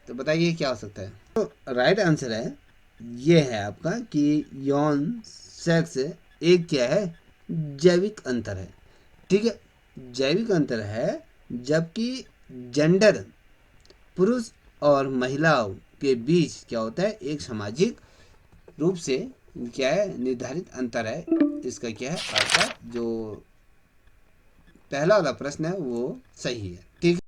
तो बताइए क्या हो सकता है? तो राइट आंसर है ये है आपका कि यौन सेक्स एक क्या है, जैविक अंतर है। ठीक है, जैविक अंतर है, जबकि जेंडर पुरुष और महिलाओं के बीच क्या होता है, एक सामाजिक रूप से क्या है, निर्धारित अंतर है। इसका क्या है, आपका जो पहला वाला प्रश्न है वो सही है। ठीक है।